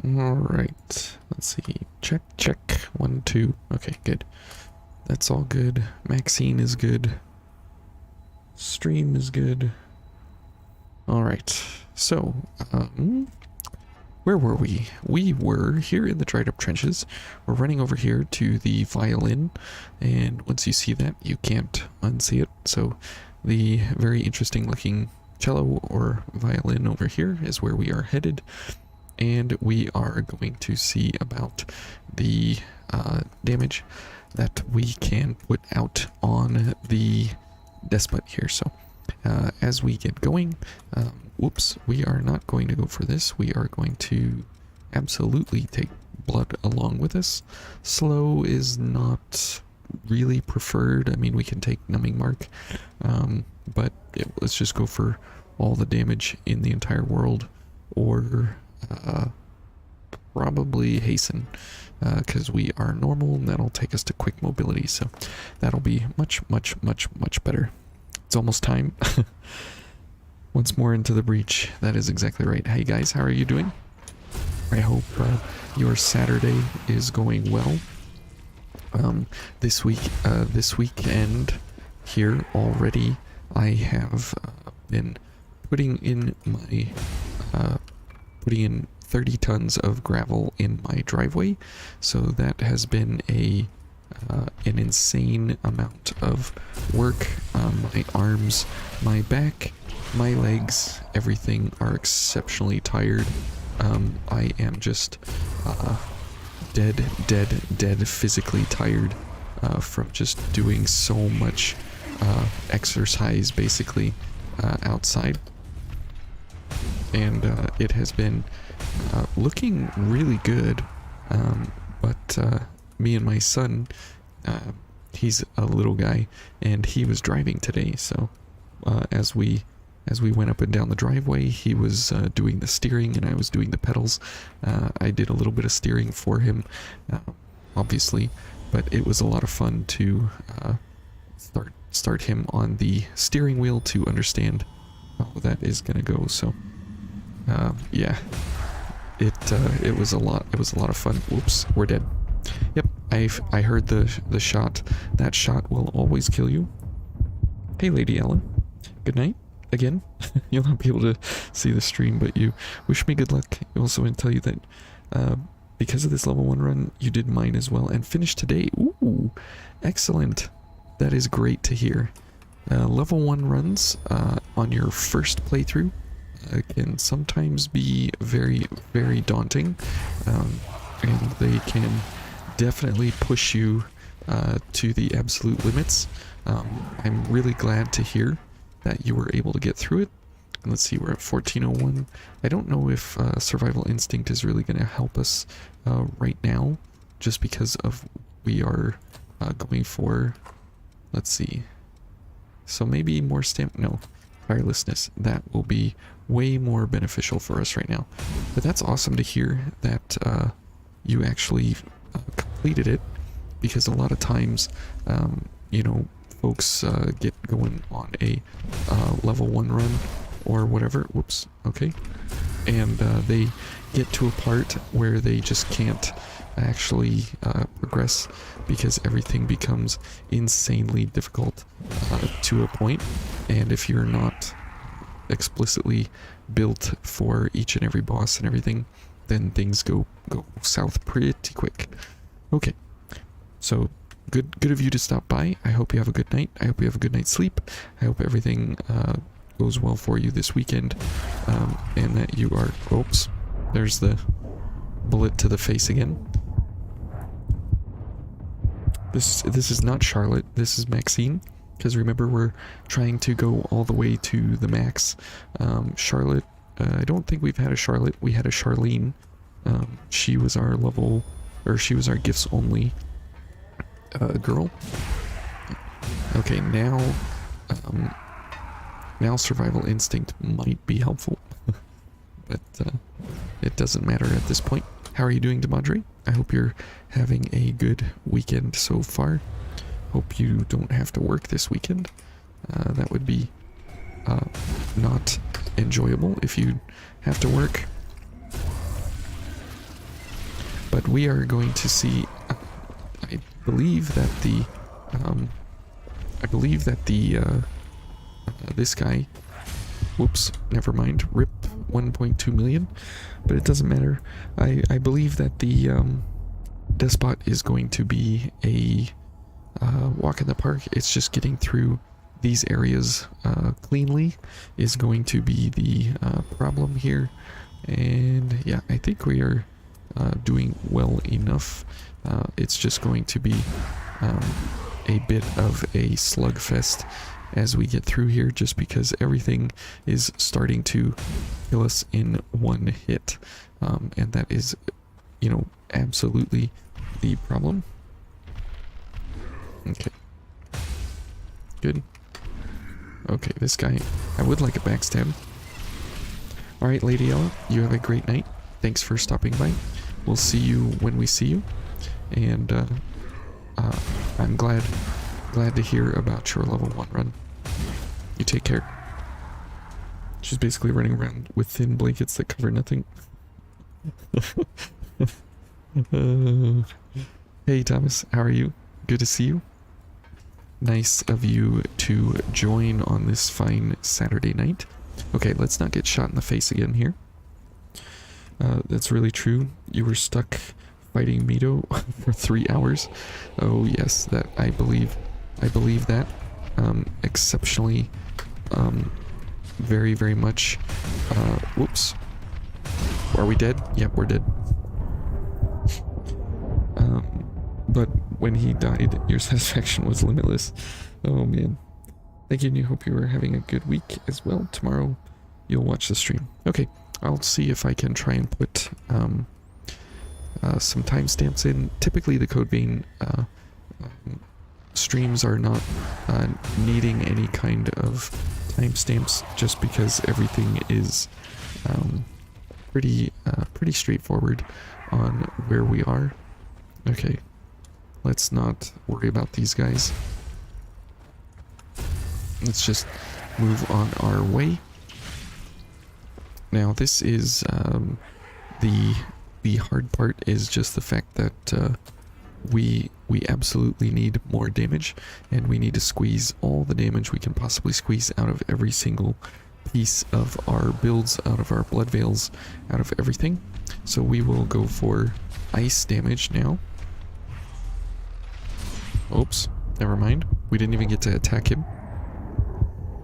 Alright, let's see. Check, check. 1, 2. Okay, good. That's all good. Maxine is good. Stream is good. Alright, so, where were we? We were here in the dried up trenches. We're running over here to the violin, and once you see that, you can't unsee it. So, the very interesting looking cello or violin over here is where we are headed. And we are going to see about the damage that we can put out on the despot here. So as we get going, whoops, we are not going to go for this. We are going to absolutely take blood along with us. Slow is not really preferred. I mean, we can take numbing mark, but let's just go for all the damage in the entire world, or probably hasten, because we are normal and that'll take us to quick mobility, so that'll be much better. It's almost time. Once more into the breach. That is exactly right. Hey guys, how are you doing? I hope your Saturday is going well. This weekend here already, I have been putting in 30 tons of gravel in my driveway, so that has been an insane amount of work. My arms, my back, my legs, everything are exceptionally tired. I am just dead physically tired from just doing so much exercise basically outside. And it has been looking really good, but me and my son, he's a little guy, and he was driving today, so as we went up and down the driveway, he was doing the steering and I was doing the pedals. I did a little bit of steering for him, obviously, but it was a lot of fun to start him on the steering wheel to understand how that is gonna go. So yeah, it was a lot of fun. Whoops, we're dead. Yep, I heard the shot. That shot will always kill you. Hey Lady Ellen, good night again. You'll not be able to see the stream, but you wish me good luck. I also want to tell you that because of this level 1 run, you did mine as well and finished today. Ooh, excellent. That is great to hear. Level 1 runs on your first playthrough can sometimes be very daunting, and they can definitely push you to the absolute limits. I'm really glad to hear that you were able to get through it. And let's see, we're at 1401. I don't know if Survival Instinct is really going to help us right now, just because of we are going for, let's see, so maybe more no, tirelessness. That will be way more beneficial for us right now. But that's awesome to hear that you actually completed it, because a lot of times, you know, folks get going on a level 1 run or whatever, whoops, okay, and they get to a part where they just can't actually progress because everything becomes insanely difficult to a point, and if you're not explicitly built for each and every boss and everything, then things go south pretty quick. Okay, so good of you to stop by. I hope you have a good night. I hope you have a good night's sleep. I hope everything goes well for you this weekend, and that you are, oops, there's the bullet to the face again. This is not Charlotte, this is Maxine, because remember, we're trying to go all the way to the max. Charlotte, I don't think we've had a Charlotte. We had a Charlene. She was our level, or she was our gifts only girl. Okay, now Survival Instinct might be helpful, but it doesn't matter at this point. How are you doing, Demadre? I hope you're having a good weekend so far. Hope you don't have to work this weekend. That would be not enjoyable if you have to work. but we are going to see, I believe that the, this guy, whoops, never mind, rip 1.2 million, but it doesn't matter. I believe that the, Despot is going to be a, walk in the park. It's just getting through these areas, cleanly is going to be the, problem here. And yeah, I think we are, doing well enough. It's just going to be, a bit of a slugfest as we get through here, just because everything is starting to kill us in one hit, and that is, you know, absolutely the problem. Okay, good. Okay, this guy, I would like a backstab. Alright, Lady Ella, you have a great night. Thanks for stopping by. We'll see you when we see you. And I'm glad to hear about your level 1 run. You take care. She's basically running around with thin blankets that cover nothing. Hey Thomas, how are you? Good to see you. Nice of you to join on this fine Saturday night. Okay, let's not get shot in the face again here. That's really true. You were stuck fighting Mito for 3 hours. Oh yes, that I believe that. Exceptionally, very, very much. Whoops. Are we dead? Yep, we're dead. But when he died, your satisfaction was limitless. Oh man. Thank you, and I hope you are having a good week as well. Tomorrow, you'll watch the stream. Okay, I'll see if I can try and put some timestamps in. Typically, the Code Vein streams are not needing any kind of timestamps, just because everything is pretty straightforward on where we are. Okay, let's not worry about these guys. Let's just move on our way. Now this is the hard part is just the fact that we absolutely need more damage, and we need to squeeze all the damage we can possibly squeeze out of every single piece of our builds, out of our blood veils, out of everything. So we will go for ice damage now. Oops, never mind. We didn't even get to attack him.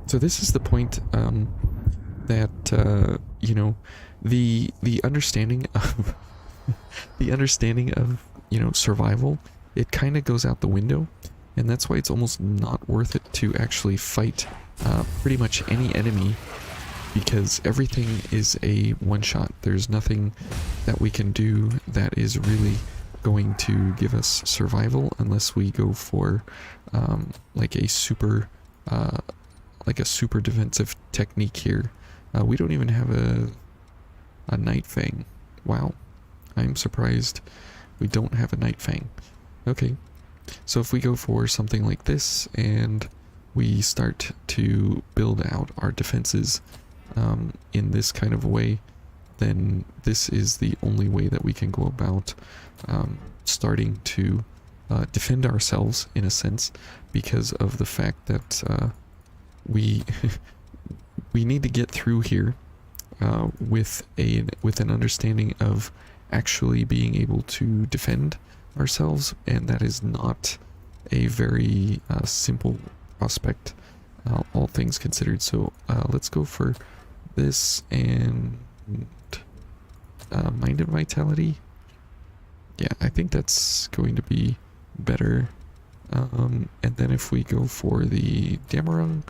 So this is the point that you know, the understanding of you know, survival, it kind of goes out the window, and that's why it's almost not worth it to actually fight pretty much any enemy, because everything is a one-shot. There's nothing that we can do that is really going to give us survival unless we go for like a super defensive technique here. We don't even have a Night Fang. Wow, I'm surprised we don't have a Night Fang. Okay, so if we go for something like this and we start to build out our defenses in this kind of way, then this is the only way that we can go about starting to defend ourselves, in a sense, because of the fact that we we need to get through here with an understanding of actually being able to defend ourselves, and that is not a very simple prospect, all things considered. So let's go for this and Mind and Vitality. Yeah, I think that's going to be better. And then if we go for the Damarung,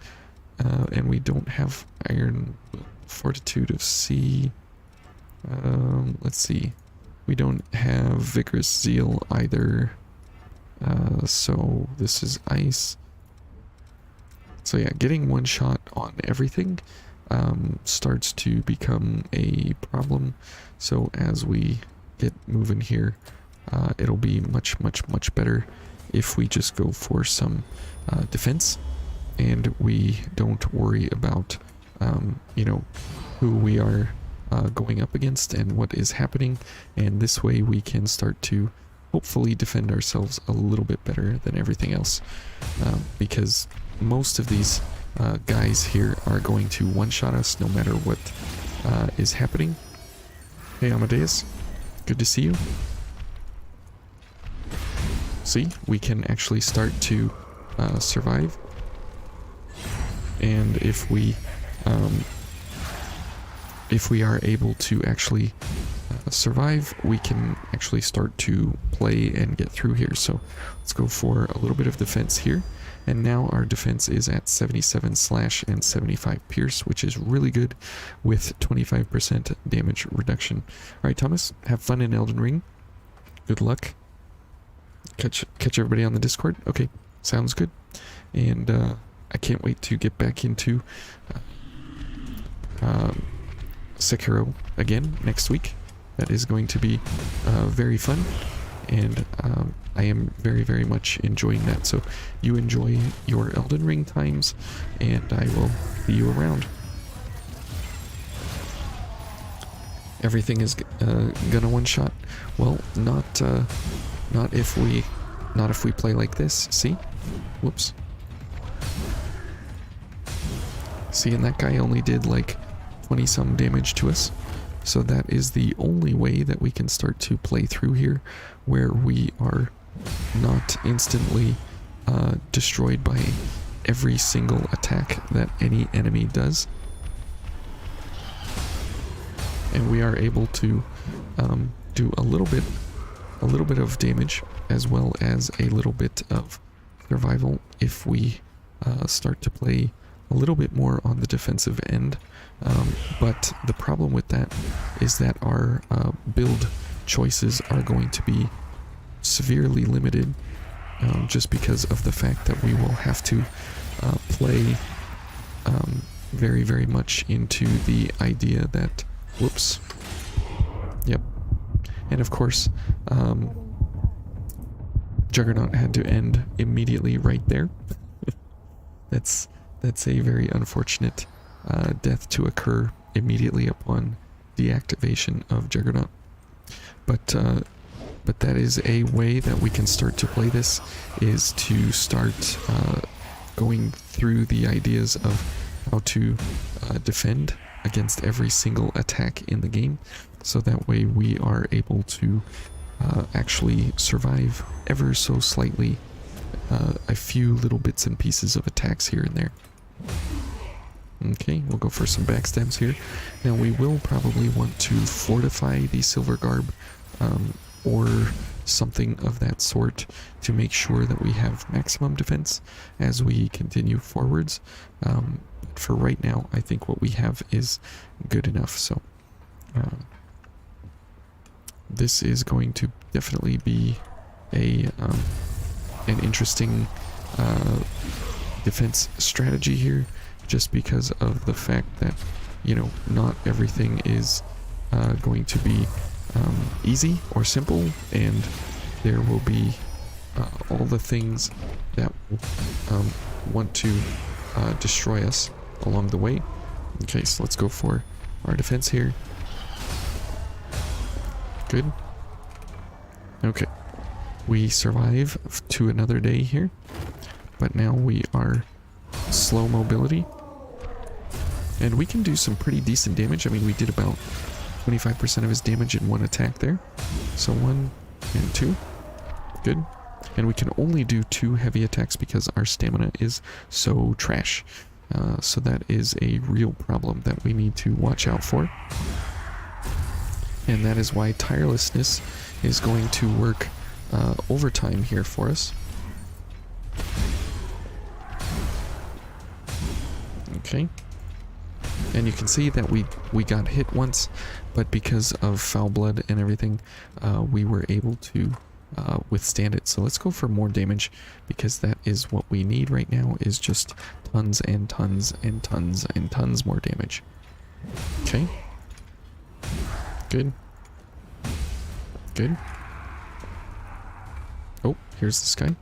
and we don't have Iron Fortitude of C, let's see, we don't have Vigorous Zeal either, so this is Ice. So yeah, getting one shot on everything starts to become a problem. So as we get moving here, it'll be much better if we just go for some defense, and we don't worry about you know, who we are going up against and what is happening, and this way we can start to hopefully defend ourselves a little bit better than everything else, because most of these guys here are going to one-shot us no matter what is happening. Hey Amadeus, good to see you. See, we can actually start to survive, and if we are able to actually survive, we can actually start to play and get through here. So let's go for a little bit of defense here, and now our defense is at 77 slash and 75 pierce, which is really good with 25% damage reduction. Alright Thomas, have fun in Elden Ring. Good luck. Catch everybody on the Discord. Okay, sounds good. And I can't wait to get back into Sekiro again next week. That is going to be very fun, and I am very, very much enjoying that. So you enjoy your Elden Ring times, and I will see you around. Everything is gonna one-shot. Well, not if we play like this. See? Whoops. See, and that guy only did like 20 some damage to us. So that is the only way that we can start to play through here, where we are not instantly destroyed by every single attack that any enemy does. And we are able to do a little bit of damage as well as a little bit of survival if we start to play a little bit more on the defensive end. But the problem with that is that our build choices are going to be severely limited, just because of the fact that we will have to play very, very much into the idea that, whoops, yep, and of course Juggernaut had to end immediately right there. That's a very unfortunate death to occur immediately upon deactivation of Juggernaut. But that is a way that we can start to play this, is to start going through the ideas of how to defend against every single attack in the game, so that way we are able to actually survive ever so slightly a few little bits and pieces of attacks here and there. Okay, we'll go for some backstabs here. Now we will probably want to fortify the Silver Garb, or something of that sort, to make sure that we have maximum defense as we continue forwards. For right now, I think what we have is good enough. So this is going to definitely be an interesting defense strategy here, just because of the fact that, you know, not everything is going to be easy or simple, and there will be all the things that want to destroy us along the way. Okay, so let's go for our defense here. Good. Okay, we survive to another day here, but now we are slow mobility, and we can do some pretty decent damage. I mean, we did about 25% of his damage in one attack there. So 1 and 2. Good. And we can only do 2 heavy attacks because our stamina is so trash. So that is a real problem that we need to watch out for. And that is why tirelessness is going to work overtime here for us. Okay. And you can see that we got hit once, but because of foul blood and everything, we were able to withstand it. So let's go for more damage, because that is what we need right now, is just tons and tons and tons and tons more damage. Okay. Good. Good. Oh, here's this guy.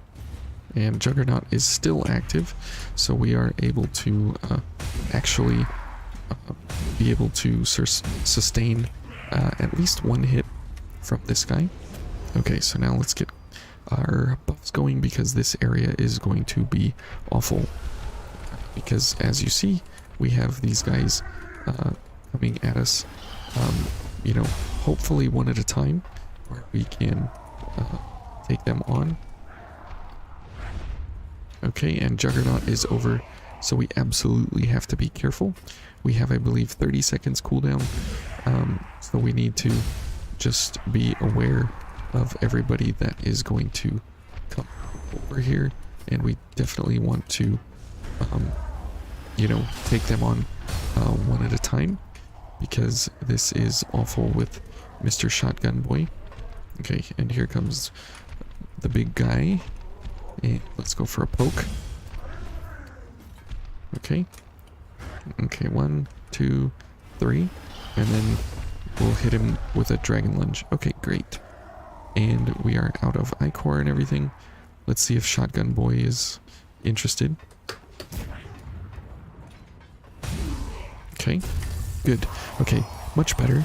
And Juggernaut is still active, so we are able to actually be able to sustain at least one hit from this guy. Okay, so now let's get our buffs going, because this area is going to be awful. Because as you see, we have these guys coming at us, you know, hopefully one at a time, where we can take them on. Okay, and Juggernaut is over, so we absolutely have to be careful. We have, I believe, 30 seconds cooldown, so we need to just be aware of everybody that is going to come over here, and we definitely want to, you know, take them on one at a time, because this is awful with Mr. Shotgun Boy. Okay, and here comes the big guy. And let's go for a poke. Okay. Okay, 1, 2, 3. And then we'll hit him with a Dragon Lunge. Okay, great. And we are out of Ichor and everything. Let's see if Shotgun Boy is interested. Okay, good. Okay, much better.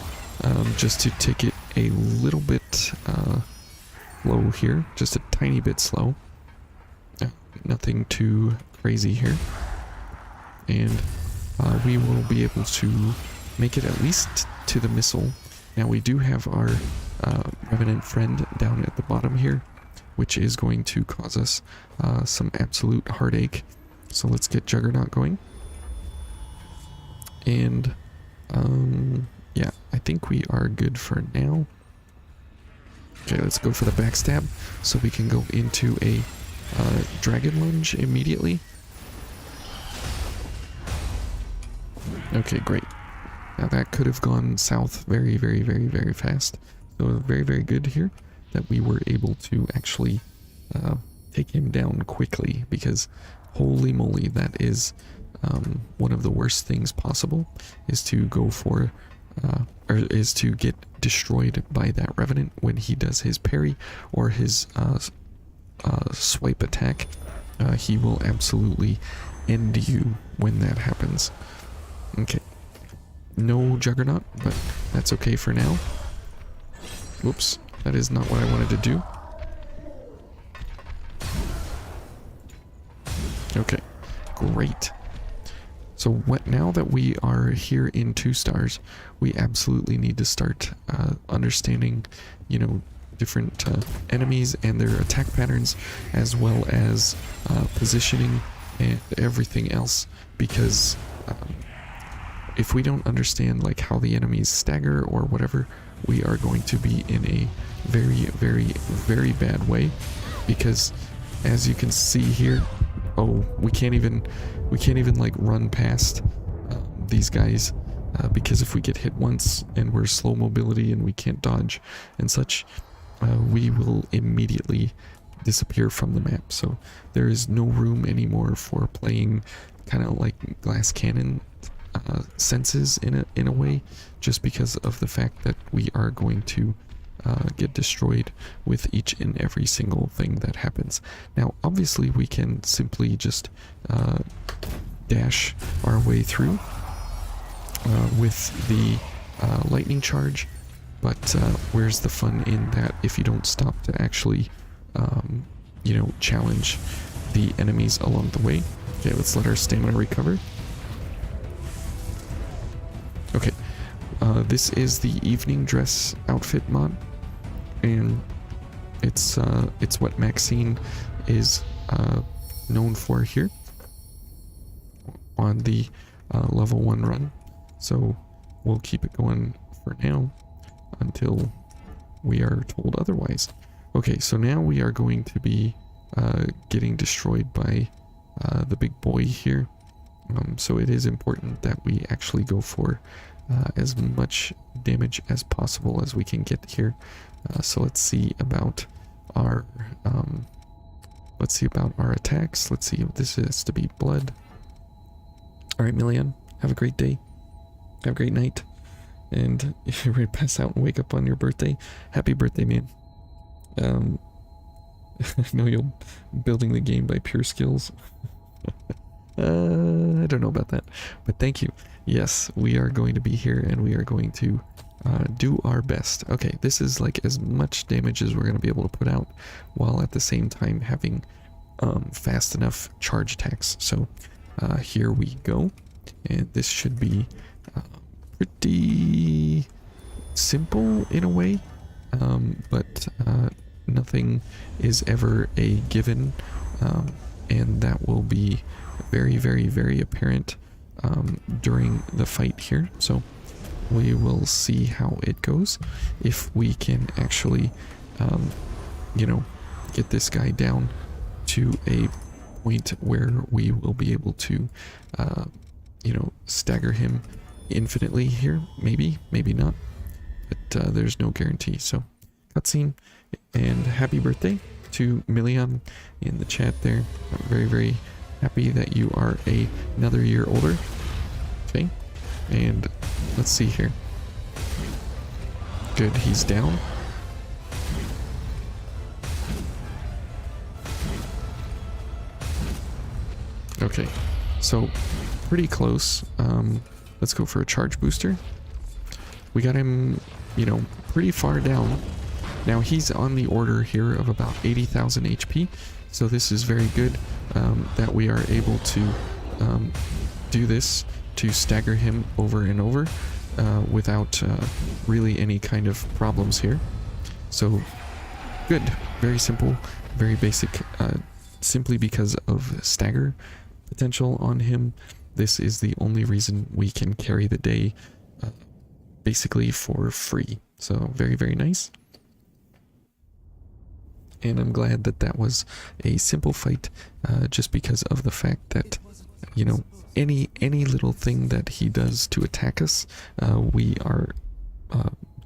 Just to take it a little bit low here. Just a tiny bit slow. Nothing too crazy here. And we will be able to make it at least to the missile. Now we do have our Revenant friend down at the bottom here, which is going to cause us some absolute heartache. So let's get Juggernaut going. And yeah, I think we are good for now. Okay, let's go for the backstab so we can go into a Dragon Lunge immediately. Okay, great. Now that could have gone south very, very, very, very fast. So very, very good here that we were able to actually take him down quickly, because holy moly, that is one of the worst things possible, is to go for or is to get destroyed by that Revenant when he does his parry or his swipe attack. He will absolutely end you when that happens. Okay, no Juggernaut, but that's okay for now. Whoops, that is not what I wanted to do. Okay, great. So what, now that we are here in 2 stars, we absolutely need to start understanding, you know, different enemies and their attack patterns, as well as positioning and everything else, because if we don't understand like how the enemies stagger or whatever, we are going to be in a very, very, very bad way, because as you can see here, oh, we can't even like run past these guys, because if we get hit once and we're slow mobility and we can't dodge and such, we will immediately disappear from the map. So there is no room anymore for playing kind of like glass cannon senses in a way, just because of the fact that we are going to get destroyed with each and every single thing that happens. Now obviously we can simply just dash our way through with the lightning charge, but where's the fun in that if you don't stop to actually you know, challenge the enemies along the way? Okay, let's let our stamina recover. Okay, this is the evening dress outfit mod, and it's what Maxine is known for here on the level 1 run. So we'll keep it going for now until we are told otherwise. Okay, so now we are going to be getting destroyed by the big boy here. So it is important that we actually go for as much damage as possible as we can get here. So let's see about our attacks. Let's see if this has to be blood. All right, Million, have a great day. Have a great night. And if you're ready to pass out and wake up on your birthday, happy birthday, man. I know you're building the game by pure skills. I don't know about that, but thank you. Yes, we are going to be here and we are going to do our best. Okay, this is like as much damage as we're going to be able to put out while at the same time having fast enough charge attacks. So here we go, and this should be pretty simple in a way, but nothing is ever a given, and that will be very, very, very apparent during the fight here. So we will see how it goes, if we can actually, you know, get this guy down to a point where we will be able to, you know, stagger him infinitely here. Maybe, maybe not, but there's no guarantee. So cutscene, and happy birthday to Million in the chat there. I'm very, very happy that you are another year older. Okay, and let's see here. Good, he's down. Okay, so pretty close. Let's go for a charge booster. We got him, you know, pretty far down. Now he's on the order here of about 80,000 HP, so this is very good that we are able to do this to stagger him over and over without really any kind of problems here. So good, very simple, very basic, simply because of stagger potential on him. This is the only reason we can carry the day basically for free. So very, very nice. And I'm glad that that was a simple fight, just because of the fact that, you know, any little thing that he does to attack us, we are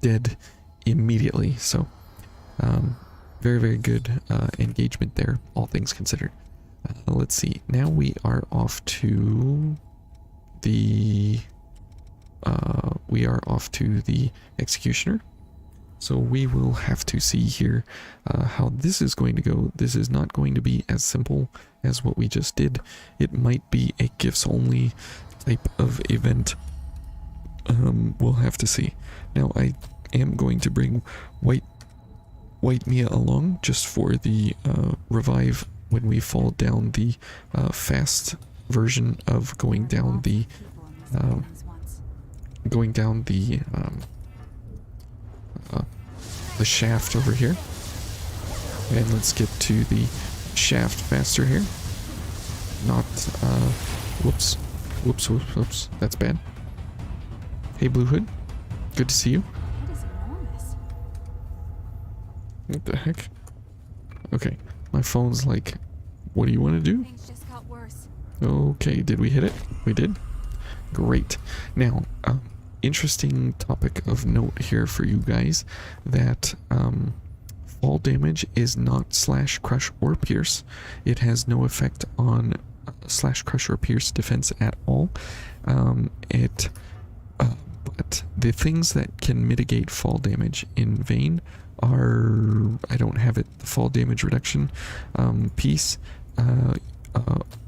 dead immediately. So very, very good engagement there, all things considered. Let's see, now we are off to the executioner. So we will have to see here how this is going to go. This is not going to be as simple as what we just did. It might be a gifts only type of event. We'll have to see. Now I am going to bring White Mia along just for the revive when we fall down the fast version of going down the shaft over here. And let's get to the shaft faster here. Not whoops, that's bad. Hey Blue Hood, good to see you. What the heck? Okay, my phone's like, what do you want to do? Things just got worse. Okay, did we hit it? We did. Great. Now, interesting topic of note here for you guys, that fall damage is not slash crush or pierce. It has no effect on slash crush or pierce defense at all. But the things that can mitigate fall damage in Vayne are, I don't have it, the fall damage reduction piece,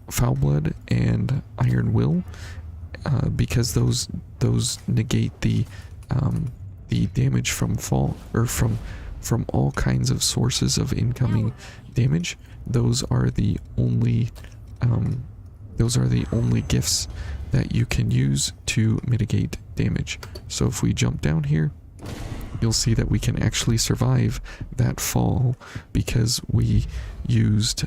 Foul Blood, and Iron Will, because those negate the damage from fall, or from all kinds of sources of incoming damage. Those are the only gifts that you can use to mitigate damage. So if we jump down here, you'll see that we can actually survive that fall because we used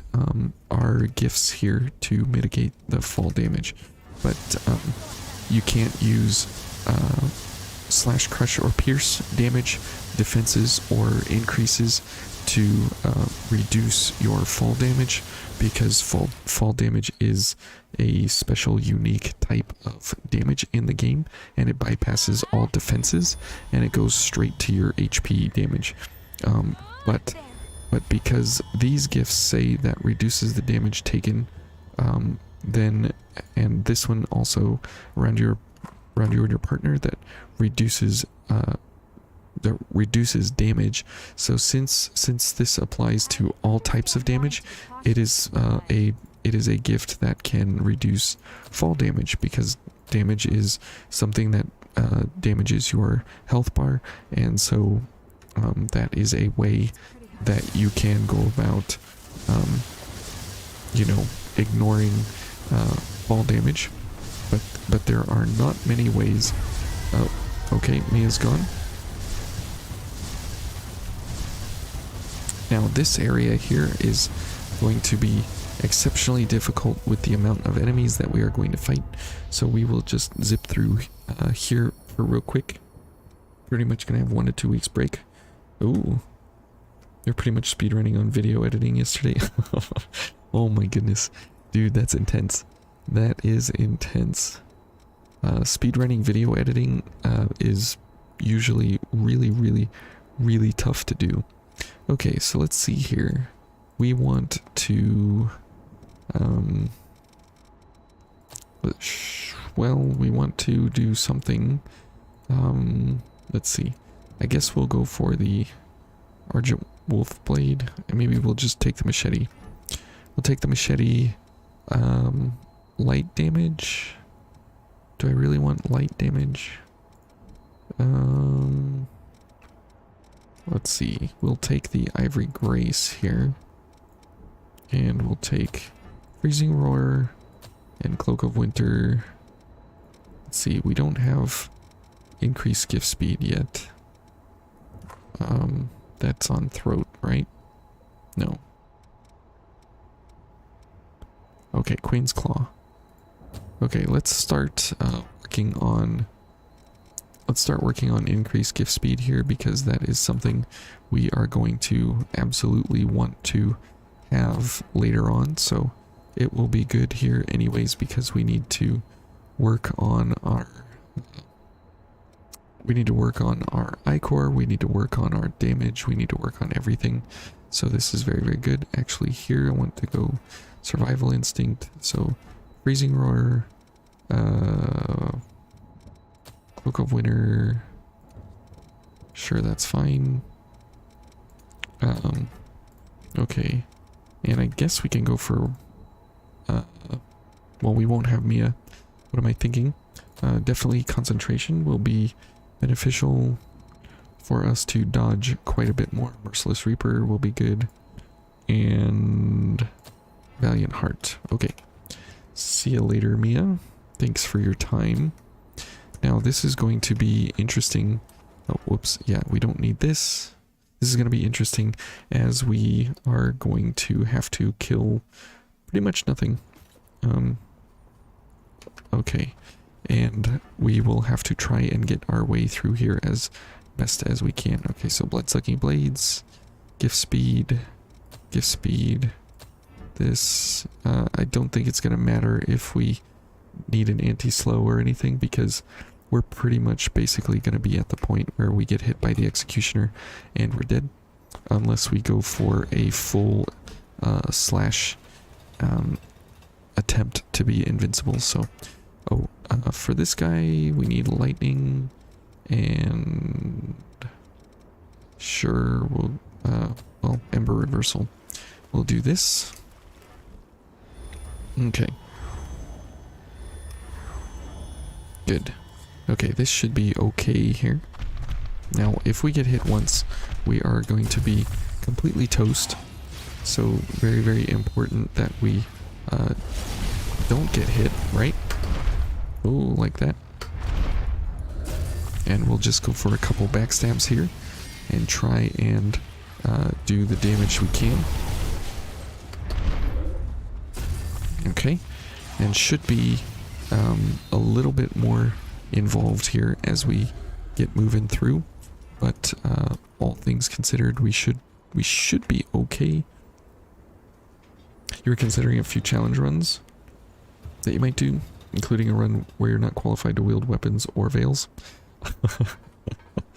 our gifts here to mitigate the fall damage. But you can't use slash crush or pierce damage, defenses, or increases to reduce your fall damage, because fall damage is a special unique type of damage in the game, and it bypasses all defenses and it goes straight to your HP damage. But because these gifts say that reduces the damage taken, then, and this one also around you and your partner, that reduces damage. So since this applies to all types of damage, it is a it is a gift that can reduce fall damage, because damage is something that damages your health bar, and so that is a way that you can go about, you know, ignoring fall damage. But there are not many ways. Oh, okay, Mia's gone. Now this area here is going to be exceptionally difficult with the amount of enemies that we are going to fight, so we will just zip through here for real quick. Pretty much gonna have 1 to 2 weeks break. Ooh, they're pretty much speedrunning on video editing yesterday. Oh my goodness, dude, that's intense. That is intense. Speedrunning video editing is usually really tough to do. Okay, so let's see here. We want to well, we want to do something. Let's see. I guess we'll go for the Argent Wolf Blade, and maybe we'll just take the machete. We'll take the machete. Light damage. Do I really want light damage? Let's see. We'll take the Ivory Grace here. And we'll take Freezing Roar and Cloak of Winter. Let's see, we don't have increased gift speed yet. That's on Throat, right? No. Okay, Queen's Claw. Okay, let's start working on increased gift speed here, because that is something we are going to absolutely want to have later on. So it will be good here anyways, because we need to work on our Ichor, we need to work on our damage, we need to work on everything. So this is very good. Actually, here I want to go Survival Instinct. So Freezing Roar, Cloak of Winter, sure, that's fine. Okay, and I guess we can go for well, we won't have Mia. What am I thinking? Definitely Concentration will be beneficial for us to dodge quite a bit more. Merciless Reaper will be good, and Valiant Heart. Okay, see you later, Mia. Thanks for your time. Now this is going to be interesting. Oh, whoops. Yeah, we don't need this. This is going to be interesting, as we are going to have to kill pretty much nothing. Okay, and we will have to try and get our way through here as best as we can. Okay, so Bloodsucking Blades, gift speed. This, I don't think it's going to matter if we need an anti-slow or anything, because we're pretty much basically going to be at the point where we get hit by the Executioner and we're dead, unless we go for a full slash attempt to be invincible. So for this guy we need lightning, and sure, we'll well, Ember Reversal. We'll do this. Okay, good. Okay, this should be okay here. Now, if we get hit once, we are going to be completely toast. So, very important that we don't get hit, right? Oh, like that. And we'll just go for a couple backstabs here and try and do the damage we can. Okay, and should be a little bit more involved here as we get moving through, but all things considered, we should be okay. You were considering a few challenge runs that you might do, including a run where you're not qualified to wield weapons or veils.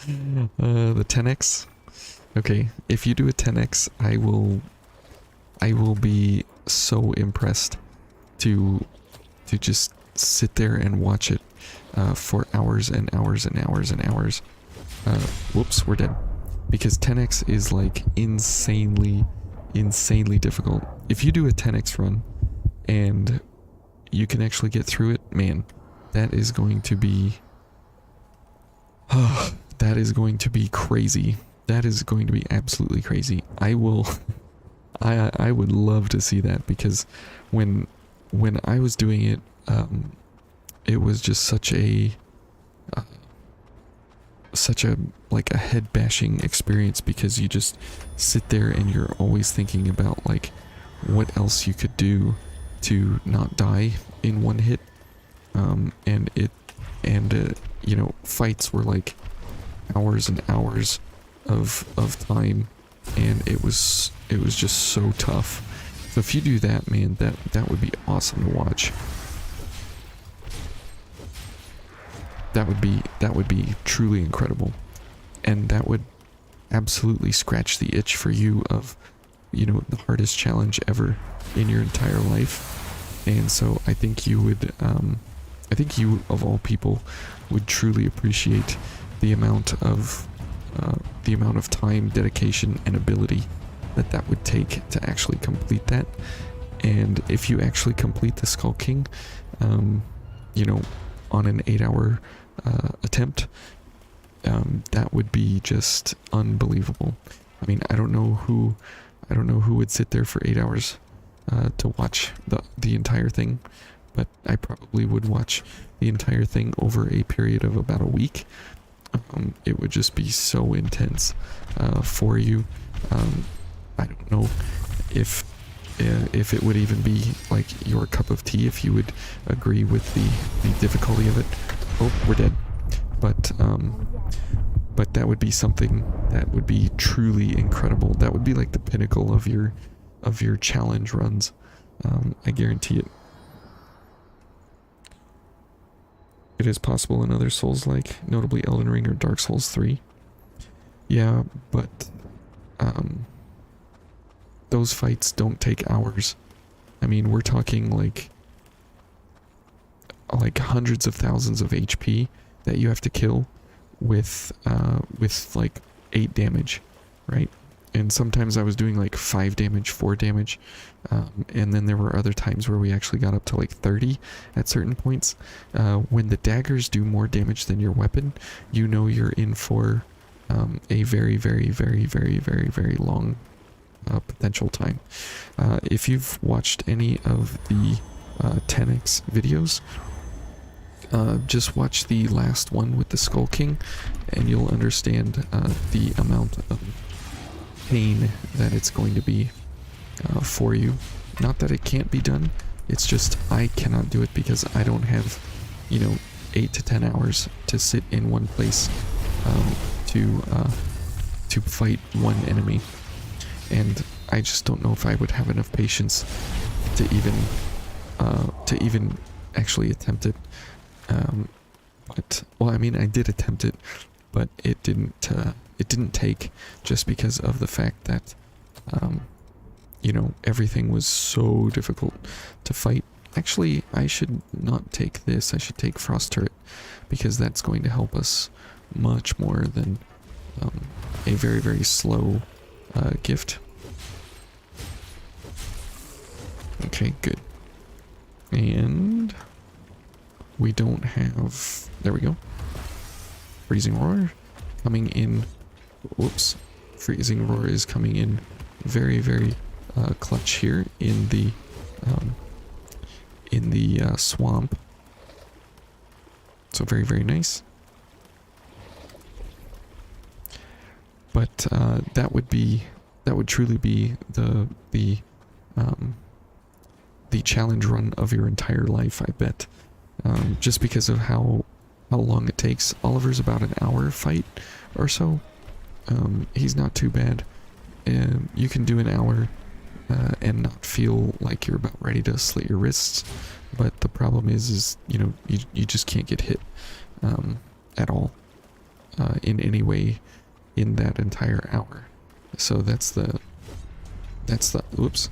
The 10x. Okay, if you do a 10x, I will be so impressed to just sit there and watch it for hours and hours and hours and hours. Whoops, we're dead. Because 10x is like insanely difficult. If you do a 10x run, and you can actually get through it, man, that is going to be that is going to be crazy. That is going to be absolutely crazy. I will I would love to see that, because when I was doing it, it was just such a like a head bashing experience, because you just sit there and you're always thinking about like what else you could do to not die in one hit. You know, fights were like hours and hours of time, and it was just so tough. So if you do that, man, that would be awesome to watch. That would be truly incredible, and that would absolutely scratch the itch for you of, you know, the hardest challenge ever in your entire life. And so I think you would I think you of all people would truly appreciate the amount of time, dedication, and ability that would take to actually complete that. And if you actually complete the Skull King, you know, on an 8-hour attempt, that would be just unbelievable. I mean, I don't know who would sit there for 8 hours to watch the entire thing, but I probably would watch the entire thing over a period of about a week. It would just be so intense for you. I don't know if it would even be like your cup of tea, if you would agree with the difficulty of it. Oh, we're dead. But that would be something that would be truly incredible. That would be like the pinnacle of your challenge runs. I guarantee it. It is possible in other Souls-like, notably Elden Ring or Dark Souls 3. Yeah, but those fights don't take hours. I mean, we're talking like hundreds of thousands of HP that you have to kill with like 8 damage, right? And sometimes I was doing like 5 damage, 4 damage, and then there were other times where we actually got up to like 30 at certain points. When the daggers do more damage than your weapon, you know you're in for a very, very, very, very, very, very long potential time. If you've watched any of the 10x videos, just watch the last one with the Skull King, and you'll understand the amount of pain that it's going to be for you. Not that it can't be done, it's just I cannot do it because I don't have, you know, 8 to 10 hours to sit in one place to fight one enemy, and I just don't know if I would have enough patience to even actually attempt it. But well, I mean, I did attempt it, but it didn't take, just because of the fact that you know, everything was so difficult to fight. Actually, I should not take this. I should take Frost Turret, because that's going to help us much more than a very, very slow gift. Okay, good. And we don't have... There we go. Freezing Roar coming in. Whoops. Freezing Roar is coming in very, very clutch here in the swamp. So very, very nice. But that would truly be the challenge run of your entire life, I bet. Just because of how long it takes. Oliver's about an hour fight or so. He's not too bad. You can do an hour and not feel like you're about ready to slit your wrists, but the problem is you know, you just can't get hit at all in any way in that entire hour. So that's the oops,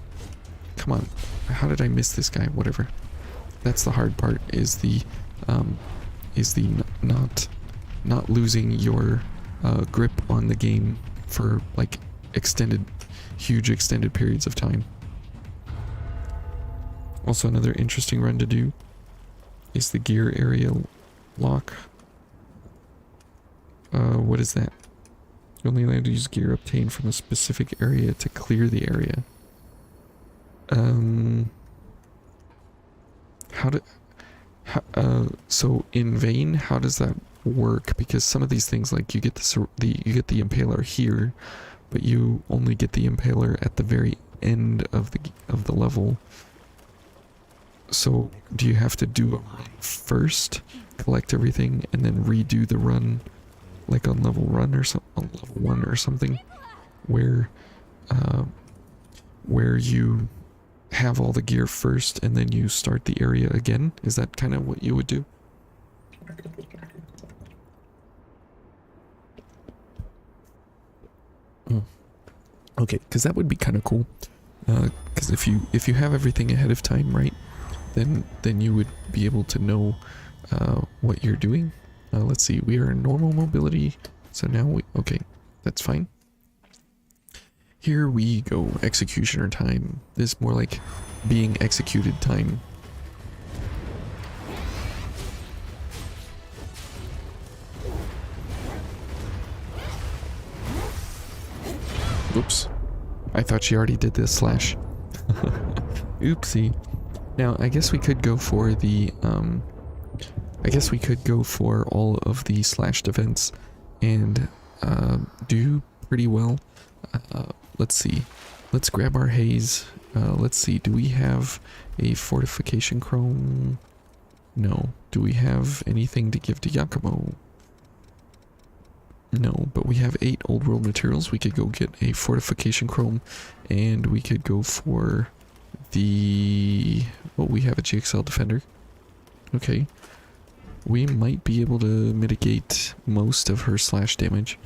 come on, how did I miss this guy? Whatever. That's the hard part, is the not losing your grip on the game for like huge extended periods of time. Also, another interesting run to do is the gear area lock. What is that? You're only allowed to use gear obtained from a specific area to clear the area. So in vain, how does that work? Because some of these things, like you get you get the impaler here, but you only get the impaler at the very end of the level. So do you have to do a run first, collect everything, and then redo the run, like on level 1 or something, where you have all the gear first and then you start the area again? Is that kind of what you would do? Okay, because that would be kind of cool. Because if you have everything ahead of time, right, then you would be able to know what you're doing. Let's see, we are in normal mobility, so now okay, that's fine. Here we go, executioner time. This is more like being executed time. Oops. I thought she already did this slash. Oopsie. Now, I guess we could go for the, I guess we could go for all of the slash defense and do pretty well. Let's see. Let's grab our haze. Let's see. Do we have a fortification chrome? No. Do we have anything to give to Yakumo? No, but we have 8 old world materials. We could go get a fortification chrome, and we could go for the... well, we have a GXL defender. Okay. We might be able to mitigate most of her slash damage.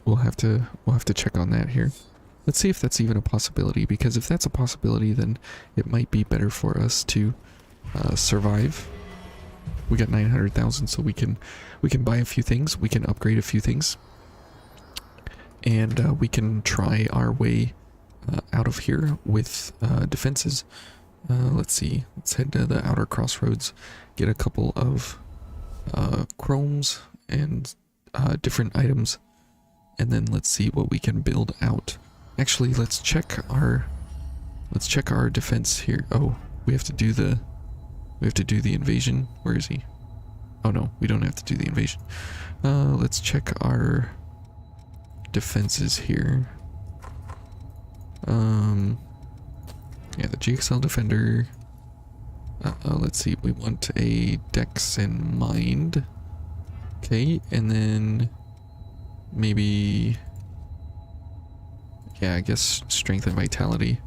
We'll have to check on that here. Let's see if that's even a possibility, because if that's a possibility, then it might be better for us to survive. We got 900,000, so we can buy a few things, we can upgrade a few things, and we can try our way out of here with defenses. Let's see, let's head to the outer crossroads, get a couple of chromes and different items, and then let's see what we can build out. Actually, let's check our defense here. Oh, we have to do the invasion. Where is he? Oh no, we don't have to do the invasion. Let's check our defenses here. Yeah, the GXL defender. Let's see, we want a dex and mind. Okay, and then maybe, yeah, I guess strength and vitality.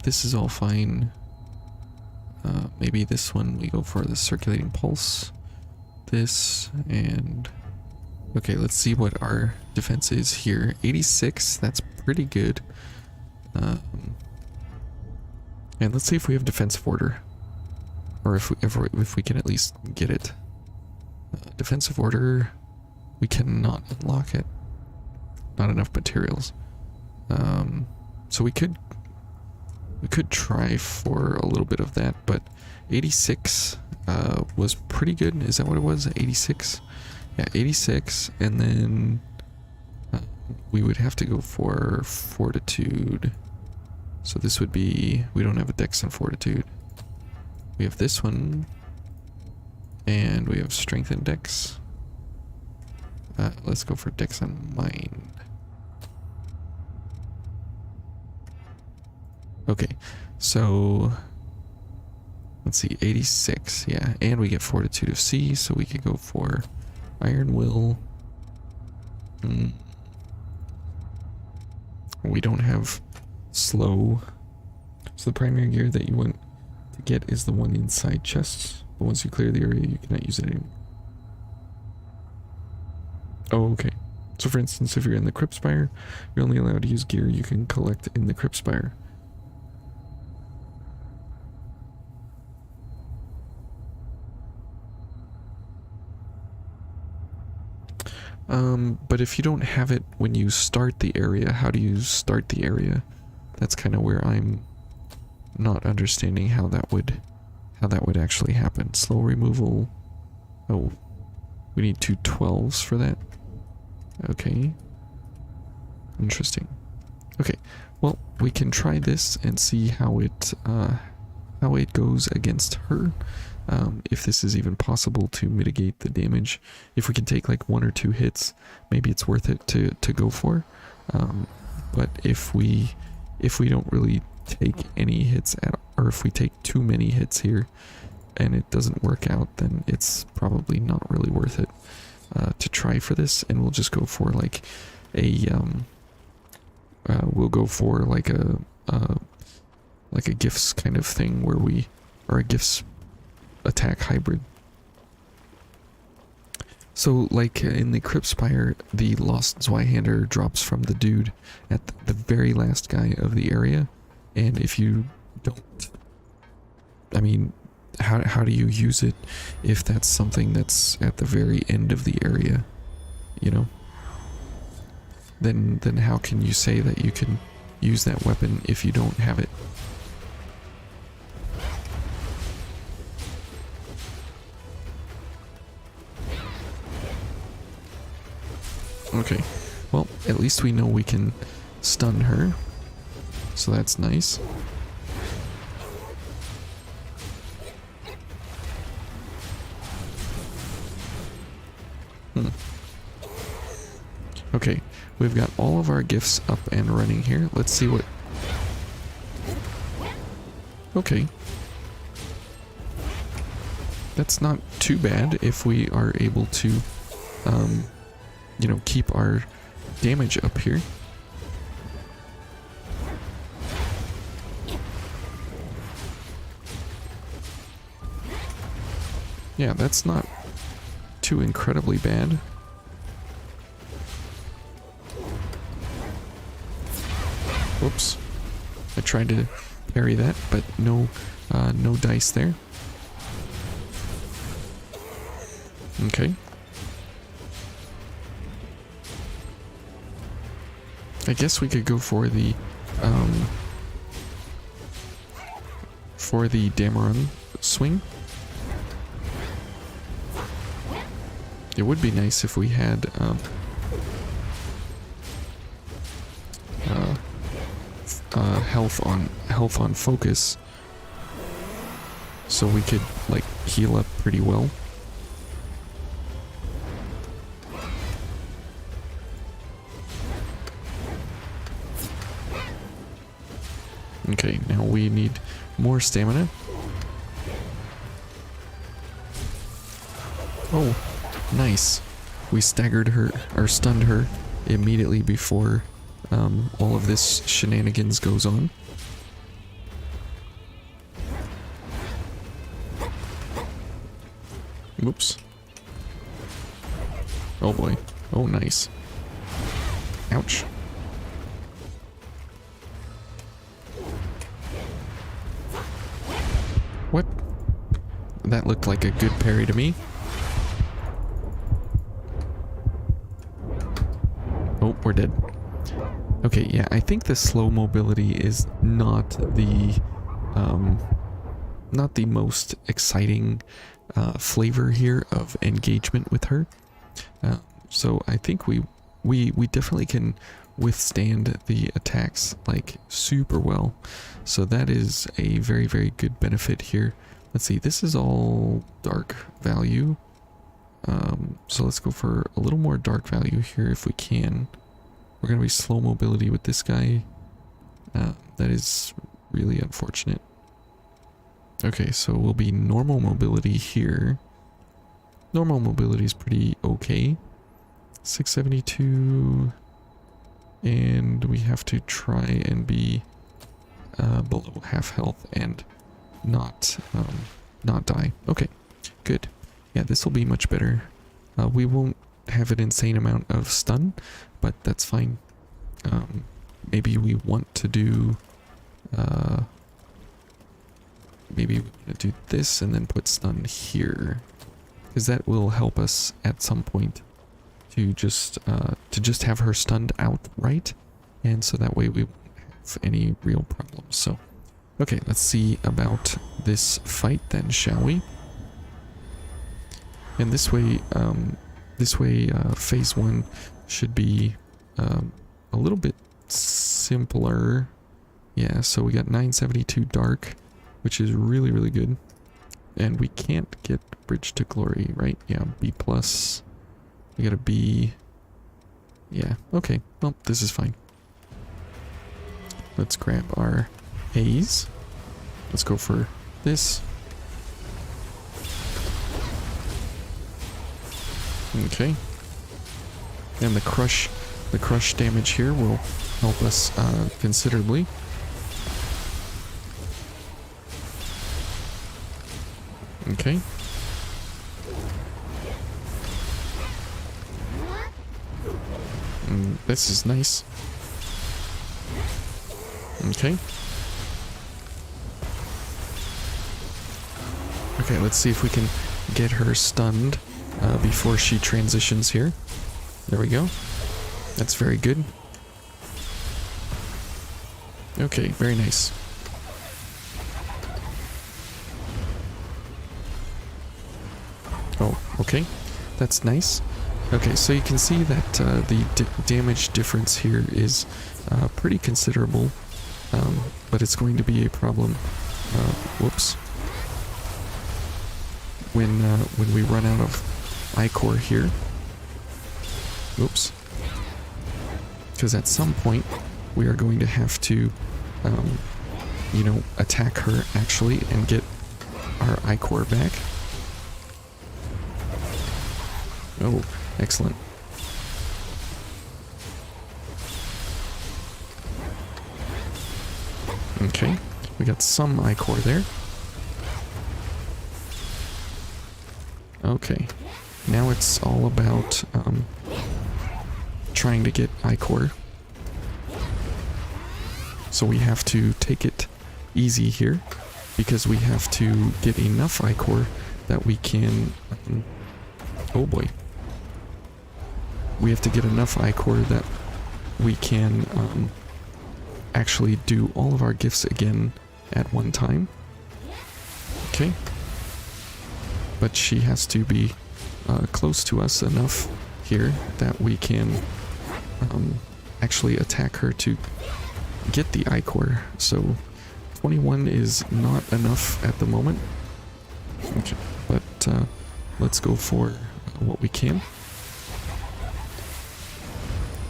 This is all fine. Maybe this one we go for the circulating pulse. This and... okay, let's see what our defense is here. 86, that's pretty good. And let's see if we have defensive order. Or if we can at least get it. Defensive order, we cannot unlock it. Not enough materials. So we could try for a little bit of that, but 86 was pretty good. Is that what it was? 86? Yeah, 86, and then we would have to go for fortitude. So this would be, we don't have a dex and fortitude. We have this one, and we have strength and dex. Let's go for dex and mind. Okay, so let's see, 86, yeah, and we get Fortitude of C, so we could go for Iron Will. We don't have slow, so the primary gear that you want to get is the one inside chests, but once you clear the area, you cannot use it anymore. Oh, okay. So for instance, if you're in the Crypt Spire, you're only allowed to use gear you can collect in the Crypt Spire. But if you don't have it when you start the area, how do you start the area? That's kind of where I'm not understanding how that would actually happen. Slow removal. Oh, we need 2 12s for that. Okay. Interesting. Okay, well, we can try this and see how it goes against her. If this is even possible to mitigate the damage. If we can take like 1 or 2 hits, maybe it's worth it to go for. But if we don't really take any hits or if we take too many hits here and it doesn't work out, then it's probably not really worth it to try for this, and we'll just go for like a we'll go for like a gifts kind of thing where or a gifts attack hybrid. So like in the Cryptspire, the Lost Zweihander drops from the dude at the very last guy of the area, and if you don't, I mean, how do you use it if that's something that's at the very end of the area, you know? Then how can you say that you can use that weapon if you don't have it? Okay, well, at least we know we can stun her, so that's nice. Okay, we've got all of our gifts up and running here. Let's see what... Okay. That's not too bad if we are able to, you know, keep our damage up here. Yeah, that's not too incredibly bad. Whoops. I tried to parry that, but no dice there. Okay. I guess we could go for the Dameron swing. It would be nice if we had health on focus, so we could like heal up pretty well. Okay, now we need more stamina. Oh, nice. We staggered her, or stunned her, immediately before all of this shenanigans goes on. Oops. Oh boy. Oh, nice. Ouch. What? That looked like a good parry to me. Oh, we're dead. Okay, yeah, I think the slow mobility is not the most exciting flavor here of engagement with her. So I think we definitely can withstand the attacks like super well. So that is a very, very good benefit here. Let's see, this is all dark value. So let's go for a little more dark value here if we can. We're going to be slow mobility with this guy. That is really unfortunate. Okay, so we'll be normal mobility here. Normal mobility is pretty okay. 672. And we have to try and be below half health and not die. Okay, good. Yeah, this will be much better. We won't have an insane amount of stun, but that's fine. Maybe we want to do maybe we want to do this and then put stun here, because that will help us at some point to just have her stunned outright, and so that way we won't have any real problems. So Okay, let's see about this fight then, shall we? And this way, phase 1 should be a little bit simpler. Yeah, so we got 972 dark, which is really, really good. And we can't get Bridge to Glory, right? Yeah, B+. We got a B. Yeah, okay. Well, this is fine. Let's grab our A's. Let's go for this. Okay. And the crush damage here will help us considerably. Okay. This is nice. Okay. Okay, let's see if we can get her stunned before she transitions here. There we go. That's very good. Okay, very nice. Oh, okay. That's nice. Okay, so you can see that the damage difference here is pretty considerable, but it's going to be a problem. Whoops. When we run out of Ichor here. Oops. Because at some point we are going to have to, you know, attack her actually and get our Ichor back. Oh, excellent. Okay, we got some Ichor there. Okay, now it's all about trying to get Ichor. So we have to take it easy here, because we have to get enough Ichor that we can... oh boy. We have to get enough Ichor that we can actually do all of our gifts again at one time. Okay. But she has to be close to us enough here that we can actually attack her to get the Ichor. So 21 is not enough at the moment. Okay, but let's go for what we can.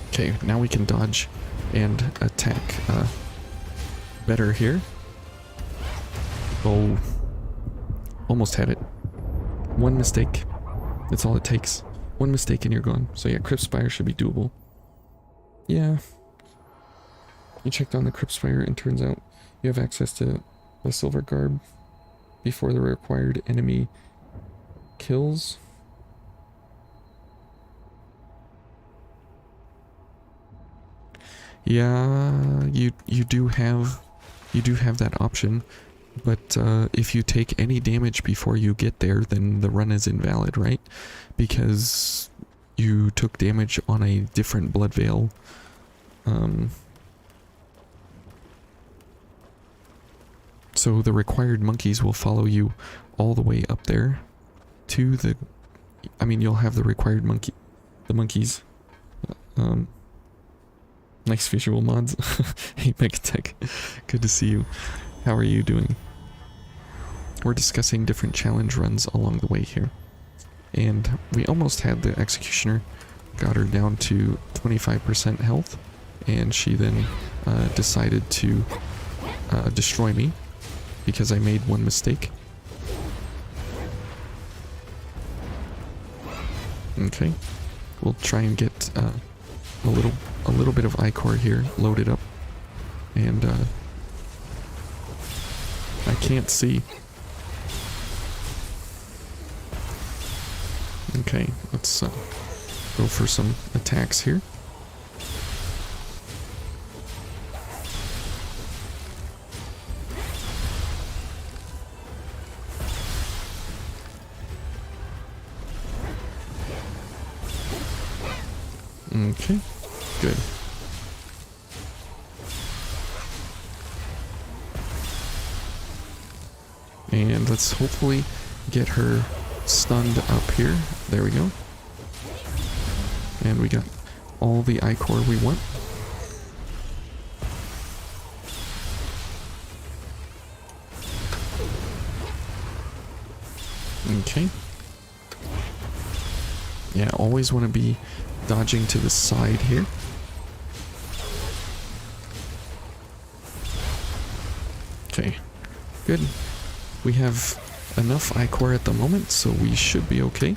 Okay, now we can dodge and attack better here. Oh, almost had it. One mistake. That's all it takes. One mistake and you're gone. So yeah, Crypt Spire should be doable. Yeah. You checked on the Crypt Spire and turns out you have access to the Silver Garb before the required enemy kills. Yeah, you do have that option. But if you take any damage before you get there, then the run is invalid, right? Because you took damage on a different Blood Veil. So the required monkeys will follow you all the way up there to the... I mean, you'll have the required monkeys. Nice visual mods. Hey, Megatech. Good to see you. How are you doing? We're discussing different challenge runs along the way here. And we almost had the Executioner. Got her down to 25% health. And she then decided to destroy me because I made one mistake. Okay. We'll try and get a little bit of Ichor here loaded up. And I can't see. Okay, let's go for some attacks here. Okay, good. And let's hopefully get her stunned up here. There we go. And we got all the Ichor we want. Okay. Yeah, always want to be dodging to the side here. Okay, good. We have enough Ichor at the moment, so we should be okay.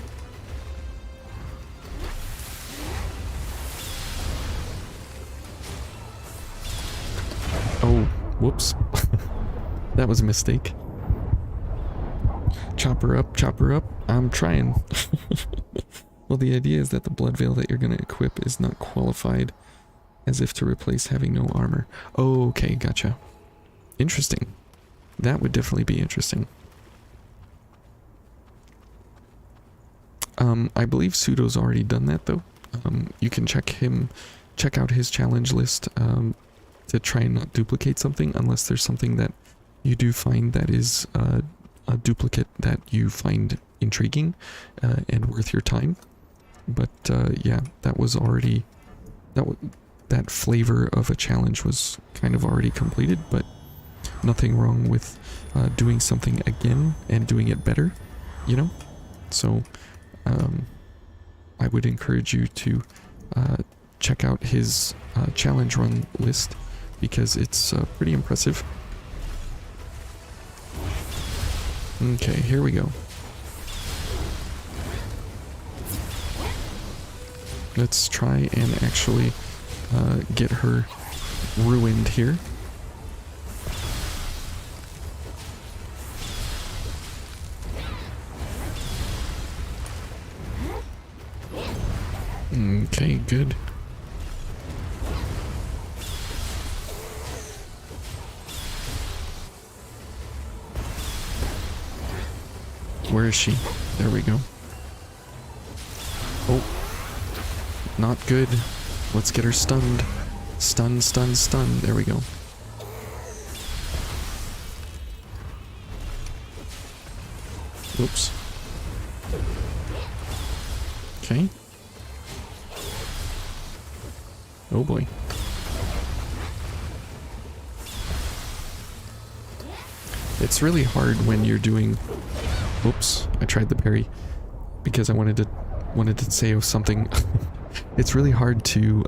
Oh, whoops. That was a mistake. Chop her up, chop her up. I'm trying. Well, the idea is that the blood veil that you're going to equip is not qualified as if to replace having no armor. Oh, okay, gotcha. Interesting. That would definitely be interesting. I believe Pseudo's already done that though. You can check out his challenge list to try and not duplicate something unless there's something that you do find that is a duplicate that you find intriguing and worth your time. But yeah, that was already that flavor of a challenge was kind of already completed, but nothing wrong with doing something again and doing it better, you know? So I would encourage you to check out his challenge run list because it's pretty impressive. Okay, here we go. Let's try and actually get her ruined here. Okay, good. Where is she? There we go. Oh. Not good. Let's get her stunned. Stun, stun, stun. There we go. Oops. Okay. Oh boy. It's really hard when you're doing... Oops, I tried the parry because I wanted to say something. It's really hard to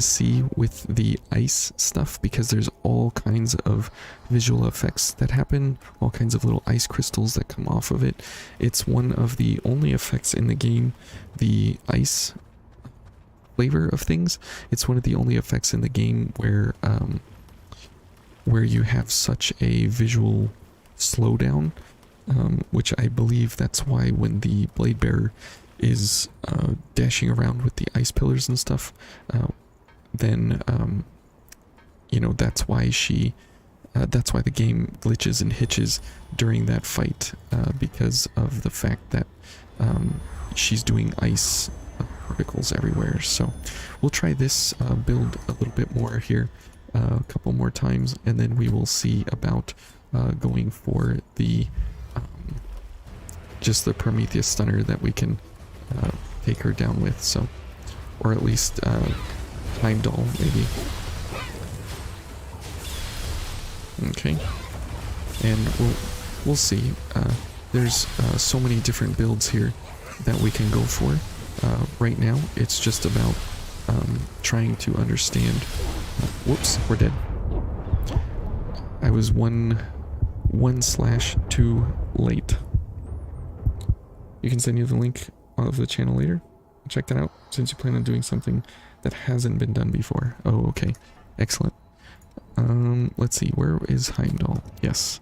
see with the ice stuff because there's all kinds of visual effects that happen, all kinds of little ice crystals that come off of it. It's one of the only effects in the game, the ice flavor of things. It's one of the only effects in the game where you have such a visual slowdown, which I believe that's why when the Blade Bearer is dashing around with the ice pillars and stuff, then you know, that's why that's why the game glitches and hitches during that fight, because of the fact that she's doing ice particles everywhere. So we'll try this build a little bit more here, a couple more times, and then we will see about going for the just the Prometheus stunner that we can take her down with, so, or at least Heimdall maybe. Okay, and we'll see. There's so many different builds here that we can go for. Right now, it's just about trying to understand. Whoops, we're dead. I was 1/2 late. You can send you the link of the channel later. Check that out since you plan on doing something that hasn't been done before. Oh, okay. Excellent. Let's see. Where is Heimdall? Yes.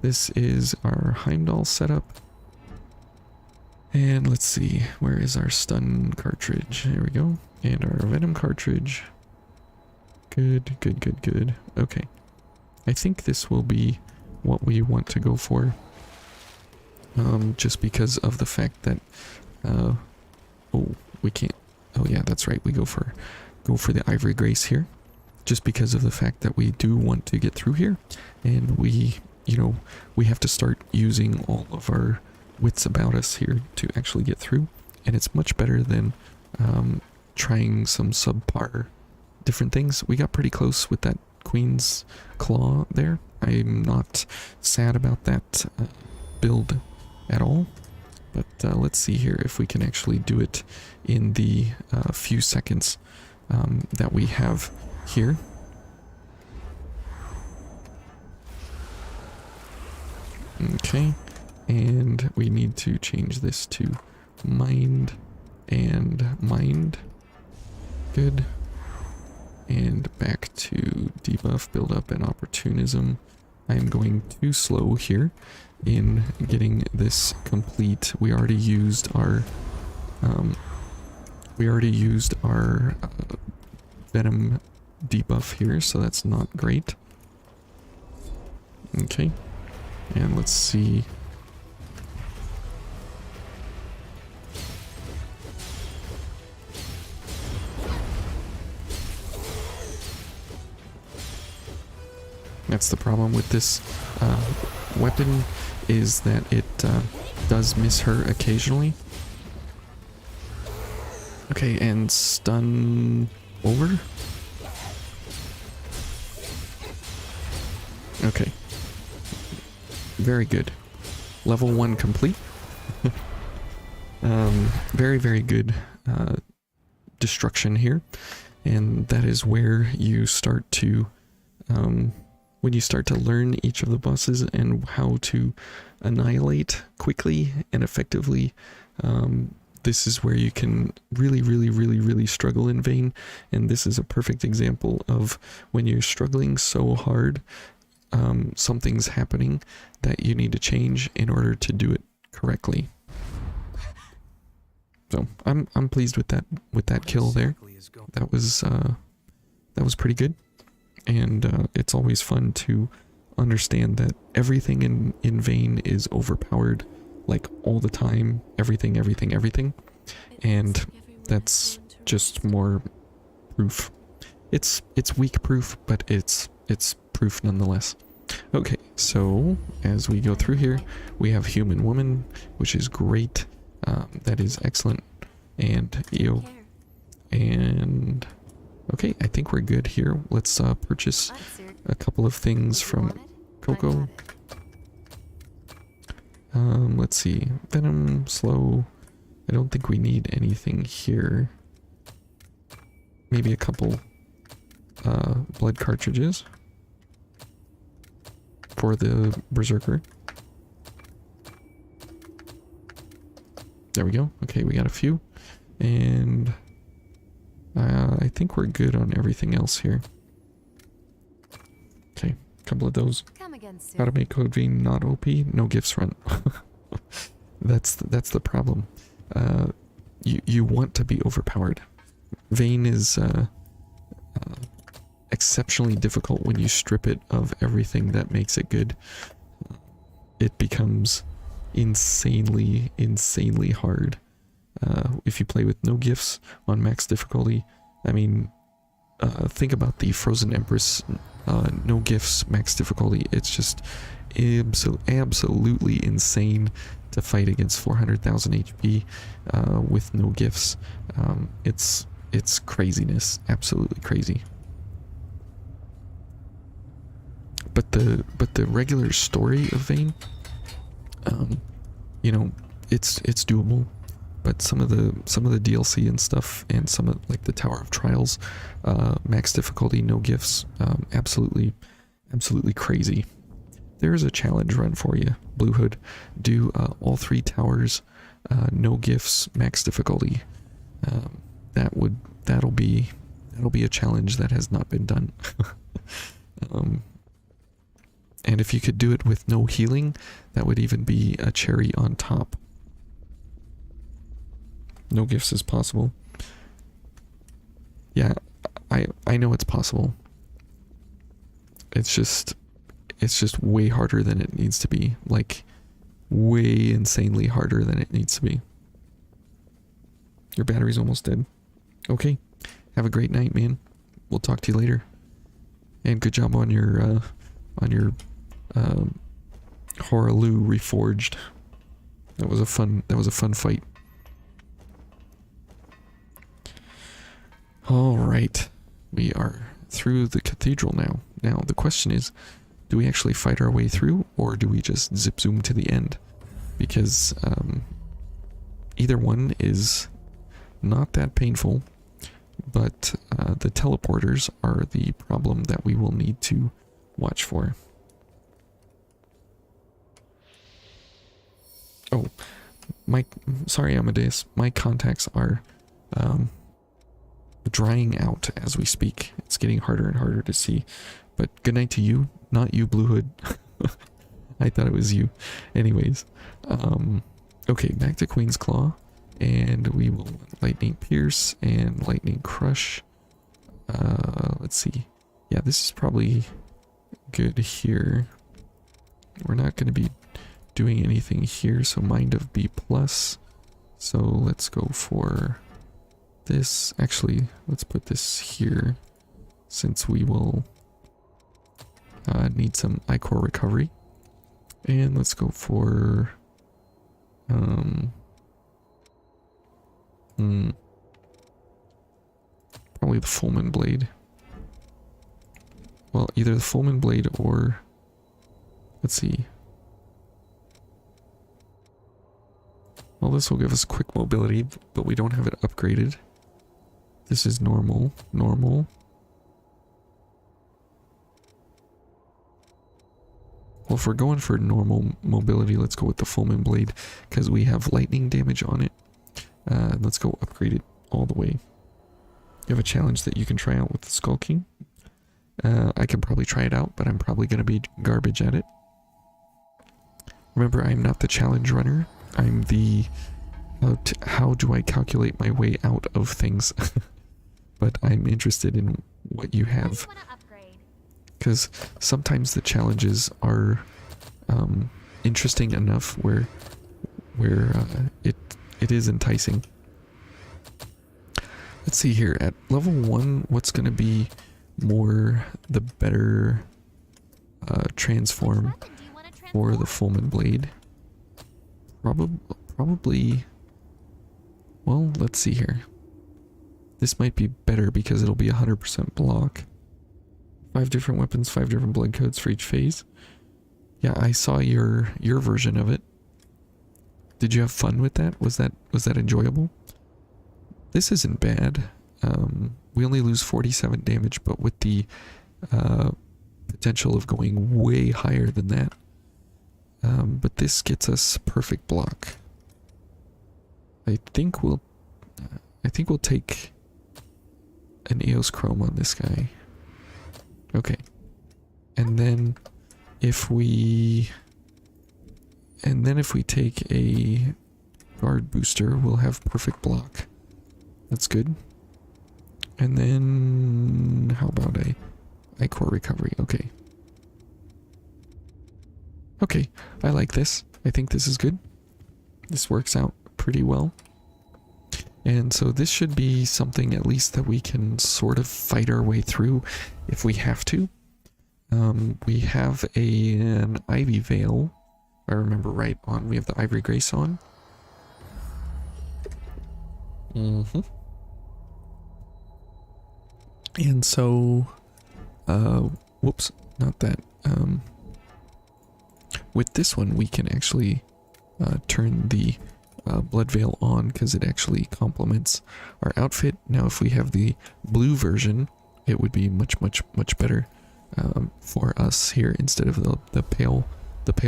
This is our Heimdall setup. And let's see. Where is our stun cartridge? Here we go. And our venom cartridge. Good, good, good, good. Okay. I think this will be what we want to go for. Just because of the fact that, oh, we can't, oh yeah, that's right, we go for the Ivory Grace here, just because of the fact that we do want to get through here, and we you know, we have to start using all of our wits about us here to actually get through. And it's much better than trying some subpar different things. We got pretty close with that Queen's Claw there. I'm not sad about that build at all. But let's see here if we can actually do it in the few seconds that we have here. Okay, and we need to change this to mind and mind. Good. And back to debuff, build up, and opportunism. I am going too slow here in getting this complete. We already used our venom debuff here, so that's not great. Okay, and let's see. That's the problem with this weapon, is that it does miss her occasionally. Okay, and stun over. Okay. Very good. Level 1 complete. Very, very good destruction here. And that is where you start to when you start to learn each of the bosses and how to annihilate quickly and effectively, this is where you can really struggle in Vayne. And this is a perfect example of when you're struggling so hard, something's happening that you need to change in order to do it correctly. So I'm pleased with that kill there. That was pretty good. And it's always fun to understand that everything in Vayne is overpowered, like all the time. Everything. And that's just more proof. It's weak proof, but it's proof nonetheless. Okay, so as we go through here, we have Human Woman, which is great. That is excellent. And EO. And okay, I think we're good here. Let's purchase a couple of things from Coco. Let's see. Venom, slow. I don't think we need anything here. Maybe a couple blood cartridges for the Berserker. There we go. Okay, we got a few. And I think we're good on everything else here. Okay, a couple of those. How to make Code Vein not OP? No gifts run. That's the problem. You want to be overpowered. Vayne is exceptionally difficult when you strip it of everything that makes it good. It becomes insanely hard. If you play with no gifts on max difficulty, I mean, think about the Frozen Empress no gifts max difficulty. It's just absolutely insane to fight against 400,000 HP with no gifts. It's craziness, absolutely crazy. But the regular story of Vayne, you know, it's doable. But some of the DLC and stuff, and some of like the Tower of Trials, max difficulty, no gifts, absolutely crazy. There is a challenge run for you, Blue Hood. Do all 3 towers, no gifts, max difficulty. That'll be a challenge that has not been done. And if you could do it with no healing, that would even be a cherry on top. No gifts is possible. Yeah, I know it's possible. It's just way harder than it needs to be. Like, way insanely harder than it needs to be. Your battery's almost dead. Okay. Have a great night, man. We'll talk to you later. And good job on your Horaloo Reforged. That was a fun fight. Alright. We are through the cathedral now. Now the question is, do we actually fight our way through, or do we just zip zoom to the end? Because either one is not that painful, but the teleporters are the problem that we will need to watch for. Oh, sorry Amadeus, my contacts are drying out as we speak. It's getting harder and harder to see. But good night to you, not you Blue Hood. I thought it was you. Anyways, okay, back to Queen's Claw, and we will Lightning Pierce and Lightning Crush. Let's see. Yeah, this is probably good here. We're not going to be doing anything here, so Mind of B+. So let's go for this. Actually, let's put this here, since we will need some Ichor recovery. And let's go for probably the Fulmin Blade. Well, either the Fulmin Blade or, let's see. Well, this will give us quick mobility, but we don't have it upgraded. This is normal. Well, if we're going for normal mobility, let's go with the Fulmin Blade, because we have lightning damage on it. Let's go upgrade it all the way. You have a challenge that you can try out with the Skull King. I can probably try it out, but I'm probably going to be garbage at it. Remember, I'm not the challenge runner. I'm the how do I calculate my way out of things. But I'm interested in what you have, because sometimes the challenges are interesting enough where it is enticing. Let's see here, at level 1, what's going to be the better transform for the Fulmin Blade? Probably, well, let's see here. This might be better because it'll be 100% block. 5 different weapons, 5 different blood codes for each phase. Yeah, I saw your version of it. Did you have fun with that? Was that enjoyable? This isn't bad. We only lose 47 damage, but with the potential of going way higher than that. But this gets us perfect block. I think we'll take an Eos Chrome on this guy. Okay. And then if we take a guard booster, we'll have perfect block. That's good. And then how about a Ichor recovery? Okay. Okay, I like this. I think this is good. This works out pretty well. And so this should be something at least that we can sort of fight our way through if we have to. We have an Ivy Veil, if I remember right, on. We have the Ivory Grace on. And so, whoops, not that. With this one, we can actually turn the Blood Veil on because it actually complements our outfit. Now, if we have the blue version, it would be much better for us here instead of the pale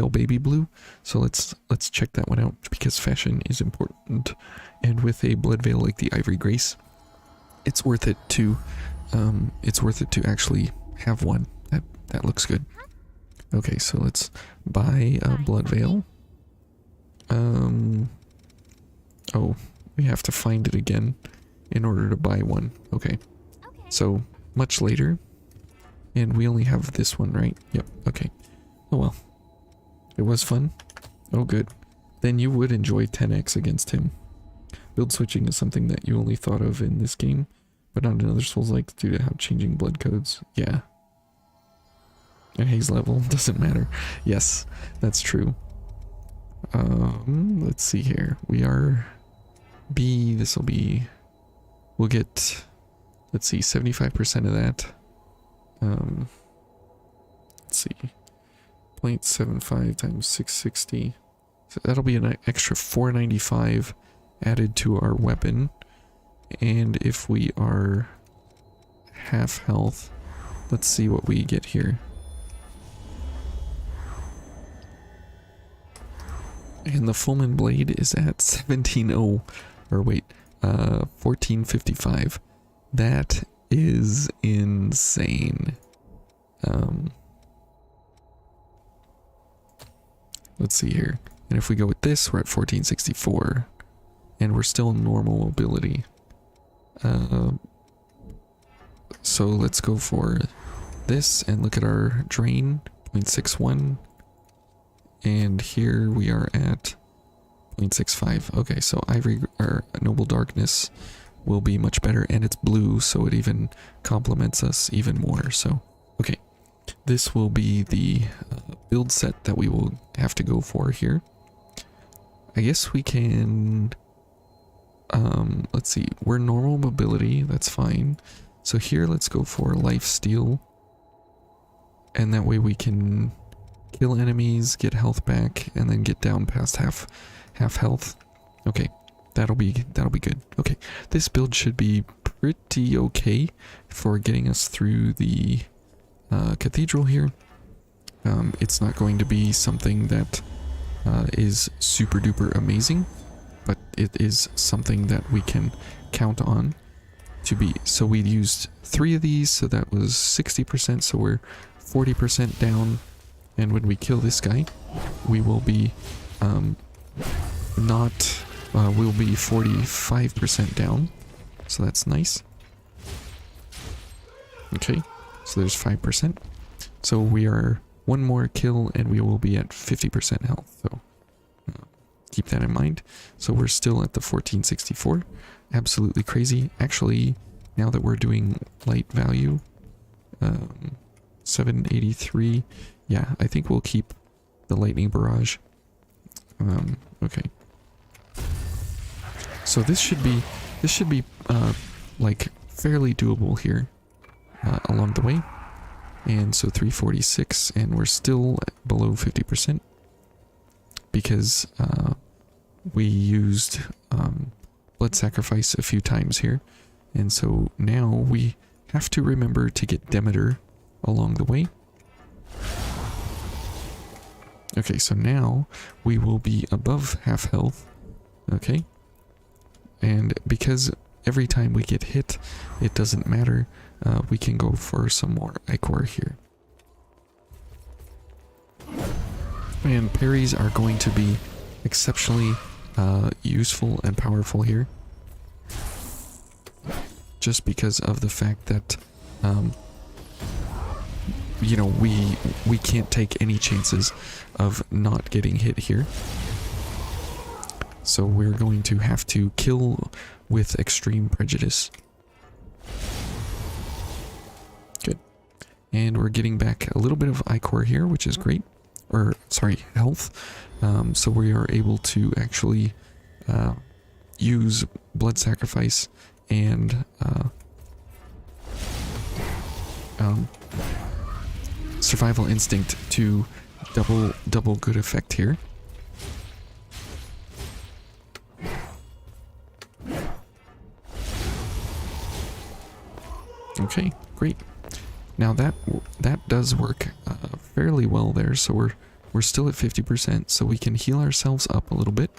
baby blue. So let's check that one out because fashion is important. And with a Blood Veil like the Ivory Grace, it's worth it to actually have one. That looks good. Okay, so let's buy a Blood Veil. Oh, we have to find it again in order to buy one. Okay. So, much later. And we only have this one, right? Yep, okay. Oh well. It was fun. Oh good. Then you would enjoy 10x against him. Build switching is something that you only thought of in this game, but not in other Souls-like due to how changing blood codes. Yeah. And haze level doesn't matter. Yes, that's true. Let's see here. We are B. This will be. We'll get. Let's see, 75% of that. Let's see. 0.75 times 660. So that'll be an extra 495 added to our weapon. And if we are half health, let's see what we get here. And the Fulmin Blade is at 17.0, or wait, 1455. That is insane. Let's see here. And if we go with this, we're at 1464. And we're still in normal mobility. So let's go for this and look at our drain, 0.61. And here we are at 0.65. Okay, so Ivory or Noble Darkness will be much better, and it's blue, so it even complements us even more. So, okay, this will be the build set that we will have to go for here. I guess we can, let's see, we're normal mobility, that's fine. So here, let's go for Life Steal, and that way we can kill enemies, get health back, and then get down past half health. Okay, that'll be good. Okay, this build should be pretty okay for getting us through the cathedral here. It's not going to be something that is super duper amazing, but it is something that we can count on to be. So we used 3 of these, so that was 60%, so we're 40% down. And when we kill this guy, we will be we'll be 45% down. So that's nice. Okay, so there's 5%. So we are one more kill and we will be at 50% health. So keep that in mind. So we're still at the 1464. Absolutely crazy. Actually, now that we're doing light value, 783. Yeah, I think we'll keep the lightning barrage. Okay. So this should be like fairly doable here along the way. And so 346, and we're still below 50% because we used blood sacrifice a few times here. And so now we have to remember to get Demeter along the way. Okay, so now we will be above half health. Okay. And because every time we get hit, it doesn't matter, we can go for some more Ichor here. And parries are going to be exceptionally useful and powerful here. Just because of the fact that you know, we can't take any chances of not getting hit here. So we're going to have to kill with extreme prejudice. Good. And we're getting back a little bit of Ichor here, which is great. Or, sorry, health. So we are able to actually use blood sacrifice and survival instinct to double good effect here. Okay, great. Now that does work fairly well there. So we're still at 50%, so we can heal ourselves up a little bit.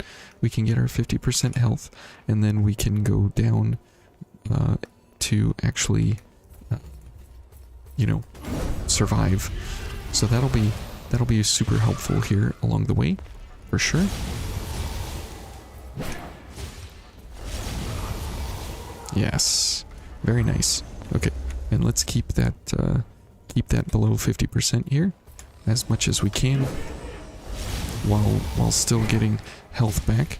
We can get our 50% health, and then we can go down to actually, you know, survive. So that'll be super helpful here along the way, for sure. Yes, very nice. Okay, and let's keep that below 50% here as much as we can, while still getting health back.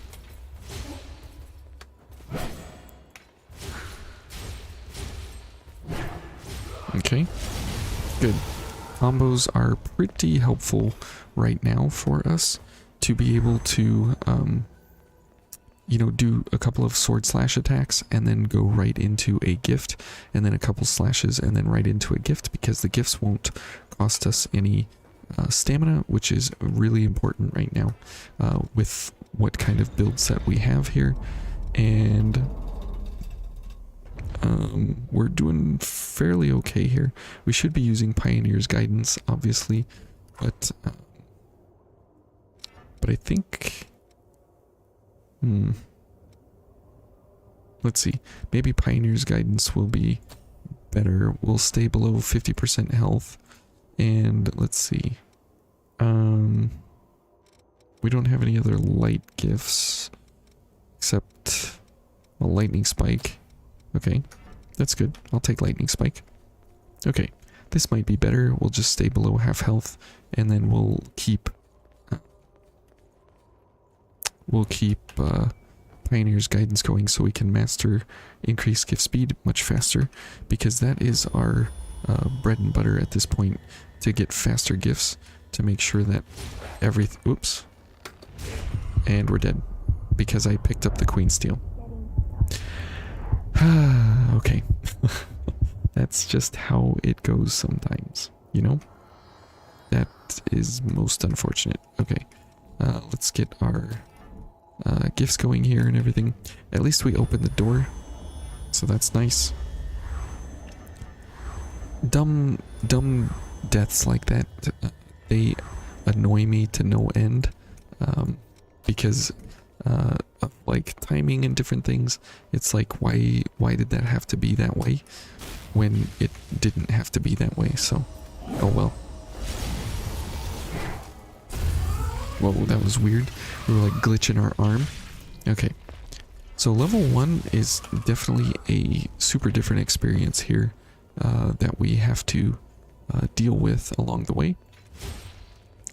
Okay, good. combos are pretty helpful right now for us to be able to, you know, do a couple of sword slash attacks and then go right into a gift, and then a couple slashes and then right into a gift, because the gifts won't cost us any stamina, which is really important right now with what kind of build set we have here. And we're doing fairly okay here. We should be using Pioneer's Guidance, obviously, but I think, let's see, maybe Pioneer's Guidance will be better. We'll stay below 50% health, and let's see, we don't have any other light gifts except a lightning spike. Okay, that's good. I'll take lightning spike. Okay, this might be better. We'll just stay below half health, and then we'll keep Pioneer's Guidance going so we can master increased gift speed much faster, because that is our bread and butter at this point, to get faster gifts, to make sure that everything... Oops. And we're dead, because I picked up the Queen Steel. Okay. That's just how it goes sometimes, you know? That is most unfortunate. Okay. Let's get our gifts going here and everything. At least we opened the door, so that's nice. Dumb deaths like that, they annoy me to no end, because of like timing and different things. It's like, why did that have to be that way when it didn't have to be that way? So, oh well. Whoa, that was weird. We were like glitching our arm. Okay. So level 1 is definitely a super different experience here that we have to deal with along the way.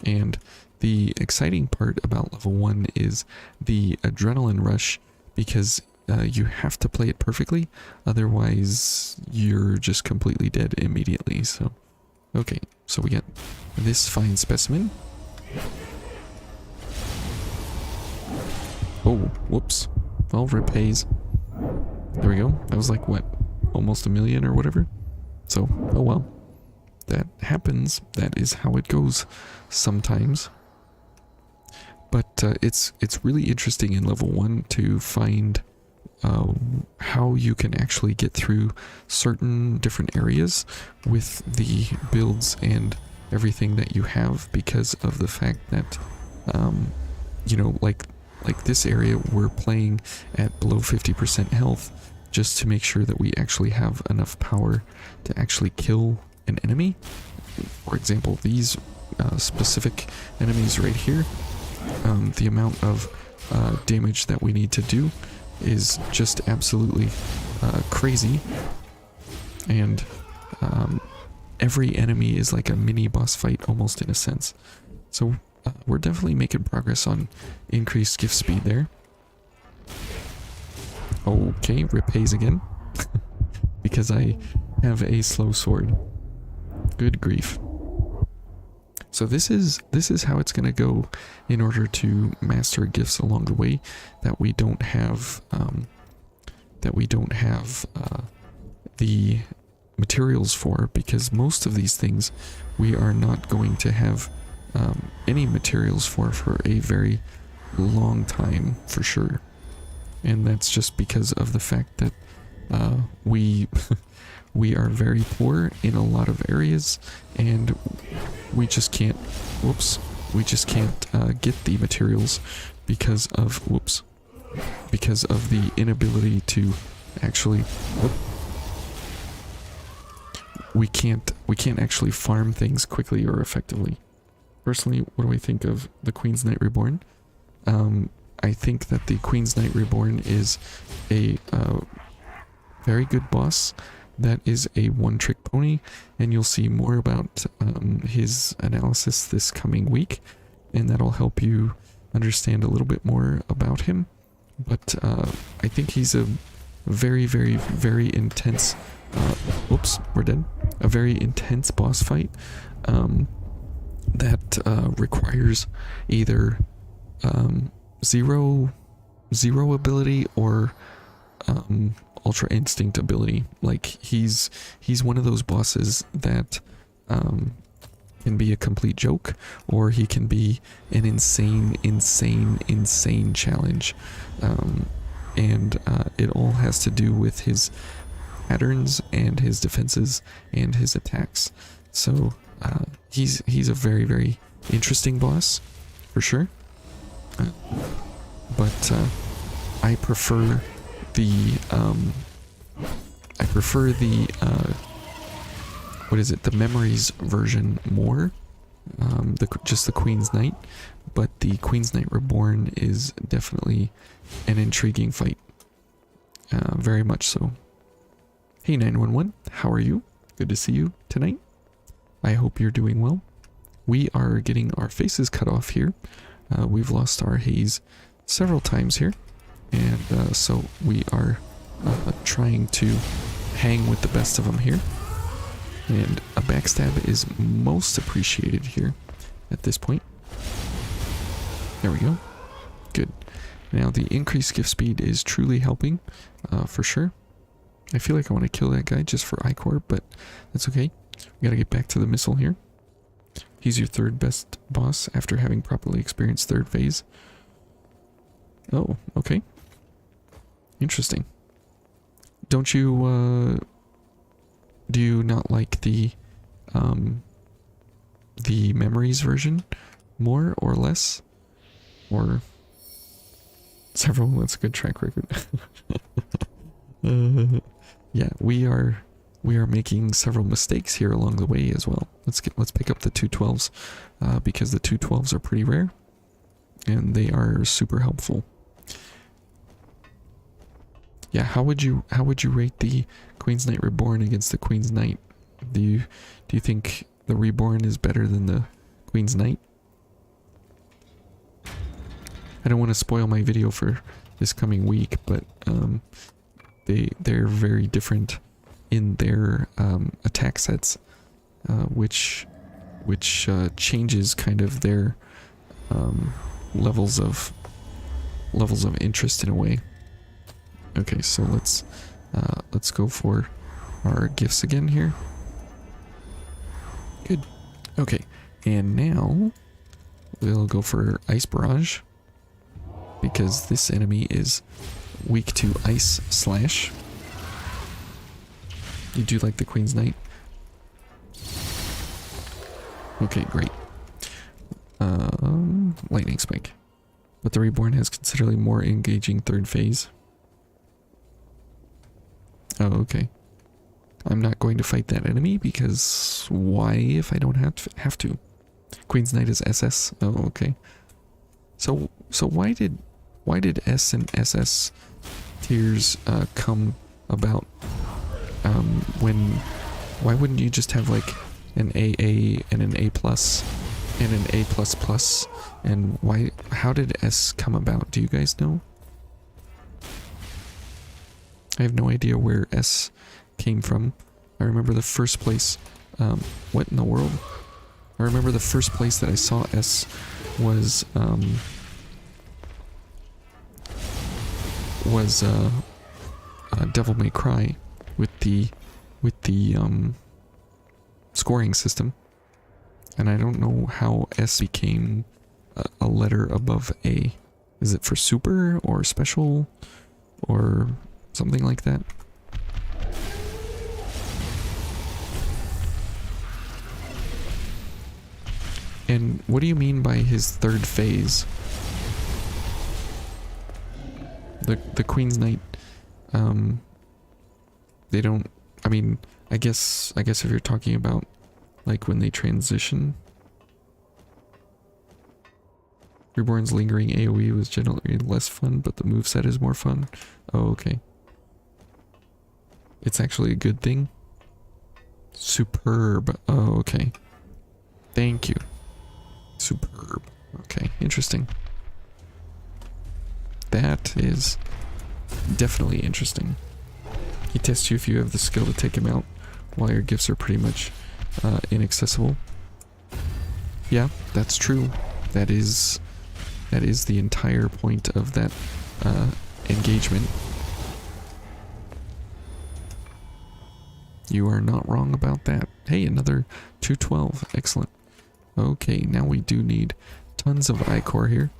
And the exciting part about level 1 is the adrenaline rush, because you have to play it perfectly, otherwise you're just completely dead immediately. So, okay, so we get this fine specimen. Oh, whoops. Well, repays. There we go. That was like, what, almost 1 million or whatever? So, oh well. That happens. That is how it goes sometimes. But it's really interesting in level 1 to find how you can actually get through certain different areas with the builds and everything that you have, because of the fact that, you know, like this area, we're playing at below 50% health just to make sure that we actually have enough power to actually kill an enemy. For example, these specific enemies right here, the amount of damage that we need to do is just absolutely crazy. And every enemy is like a mini boss fight almost, in a sense. So we're definitely making progress on increased gift speed there. Okay, repays again. Because I have a slow sword. Good grief. So this is how it's gonna go in order to master gifts along the way that we don't have the materials for, because most of these things we are not going to have any materials for a very long time, for sure. And that's just because of the fact that we we are very poor in a lot of areas, and we just can't get the materials because of the inability to actually we can't actually farm things quickly or effectively. Personally, what do I think of the Queen's Knight Reborn? I think that the Queen's Knight Reborn is a very good boss that is a one-trick pony, and you'll see more about his analysis this coming week, and that'll help you understand a little bit more about him. But I think he's a very, very, very intense... whoops, we're dead. A very intense boss fight, that requires either zero ability or ultra instinct ability. Like he's one of those bosses that can be a complete joke, or he can be an insane challenge. And it all has to do with his patterns and his defenses and his attacks. So he's a very interesting boss for sure. But I prefer the what is it? The Memories version more. Just the Queen's Knight, but the Queen's Knight Reborn is definitely an intriguing fight. Very much so. Hey 911, how are you? Good to see you tonight. I hope you're doing well. We are getting our faces cut off here. We've lost our haze several times here, and so we are trying to hang with the best of them here. And a backstab is most appreciated here at this point. There we go. Good. Now the increased gift speed is truly helping, for sure. I feel like I want to kill that guy just for Ichor, but that's okay. We gotta get back to the missile here. He's your third best boss after having properly experienced third phase. Oh, okay. Interesting. Don't you, do you not like the Memories version more or less? Or several? That's a good track record. Yeah, we are making several mistakes here along the way as well. Let's pick up the 212s, because the 212s are pretty rare and they are super helpful. Yeah, how would you rate the Queen's Knight Reborn against the Queen's Knight? Do you think the Reborn is better than the Queen's Knight? I don't want to spoil my video for this coming week, but they're very different in their attack sets, which changes kind of their levels of interest in a way. Okay, so let's go for our gifts again here. Good. Okay, and now we'll go for Ice Barrage, because this enemy is weak to Ice Slash. You do like the Queen's Knight? Okay, great. Lightning Spike. But the Reborn has considerably more engaging third phase. Oh, okay. I'm not going to fight that enemy because why if I don't have to? Queen's Knight is SS. Oh, okay. So why did S and SS tiers come about? Why wouldn't you just have like an AA and an A plus and an A plus plus? And how did S come about? Do you guys know? I have no idea where S came from. I remember the first place, what in the world? I remember the first place that I saw S was Devil May Cry with the scoring system. And I don't know how S became a letter above A. Is it for super or special or something like that? And what do you mean by his third phase? The Queen's Knight, they don't, I mean, I guess if you're talking about like when they transition. Reborn's lingering AoE was generally less fun, but the moveset is more fun. Oh, okay. It's actually a good thing. Superb. Oh, okay. Thank you. Superb. Okay, interesting. That is definitely interesting. He tests you if you have the skill to take him out, while your gifts are pretty much inaccessible. Yeah, that's true. That is the entire point of that engagement. You are not wrong about that. Hey, another 212. Excellent. Okay, now we do need tons of ichor here.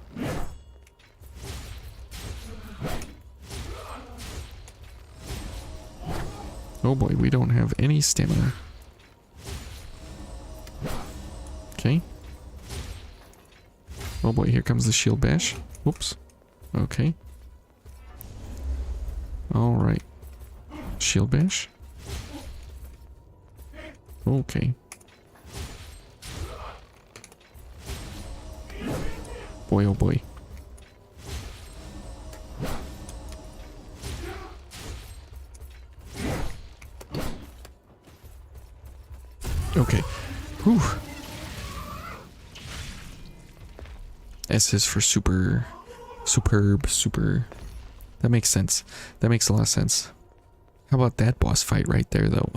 Oh boy, we don't have any stamina. Okay. Oh boy, here comes the shield bash. Whoops. Okay. Alright. Shield bash. Okay. Boy, oh boy. Okay. Whew. S is for super. Superb. Super. That makes sense. That makes a lot of sense. How about that boss fight right there, though?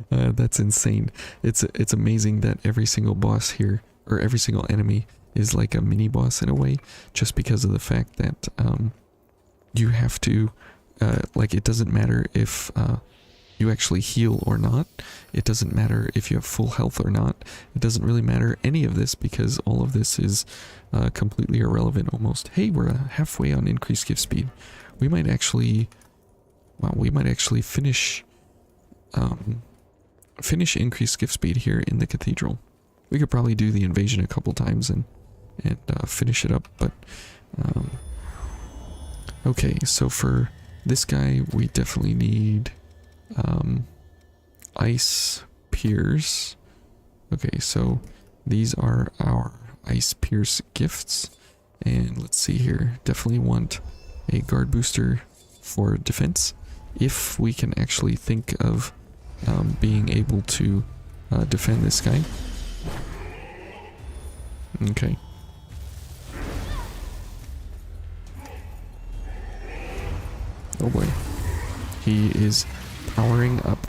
That's insane. It's amazing that every single boss here, or every single enemy, is like a mini boss in a way, just because of the fact that you have to, like, it doesn't matter if you actually heal or not. It doesn't matter if you have full health or not. It doesn't really matter any of this, because all of this is completely irrelevant almost. Hey, we're halfway on increased gift speed. We might actually, wow, we might actually finish increased gift speed here in the cathedral. We could probably do the invasion a couple times and finish it up, but okay, so for this guy we definitely need ice pierce. Okay, so these are our ice pierce gifts, and let's see here, definitely want a guard booster for defense if we can actually think of being able to defend this guy. Okay. Oh boy. He is powering up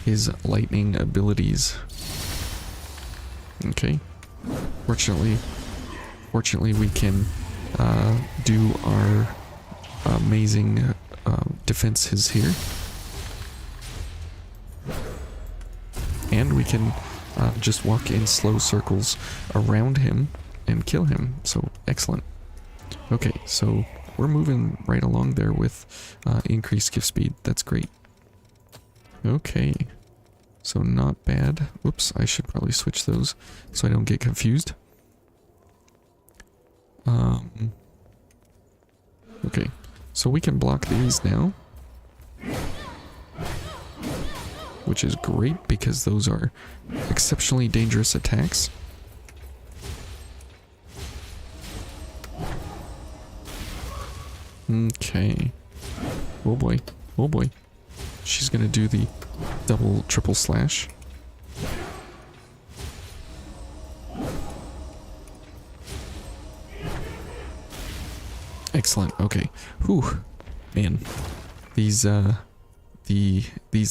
his lightning abilities. Okay. Fortunately we can do our amazing defenses here. And we can just walk in slow circles around him and kill him. So, excellent. Okay, so we're moving right along there with increased gift speed. That's great. Okay. So not bad. Whoops, I should probably switch those so I don't get confused. Okay, so we can block these now, which is great because those are exceptionally dangerous attacks. Okay. Oh boy. Oh boy. She's gonna do the double, triple slash. Excellent. Okay. Whew. Man. These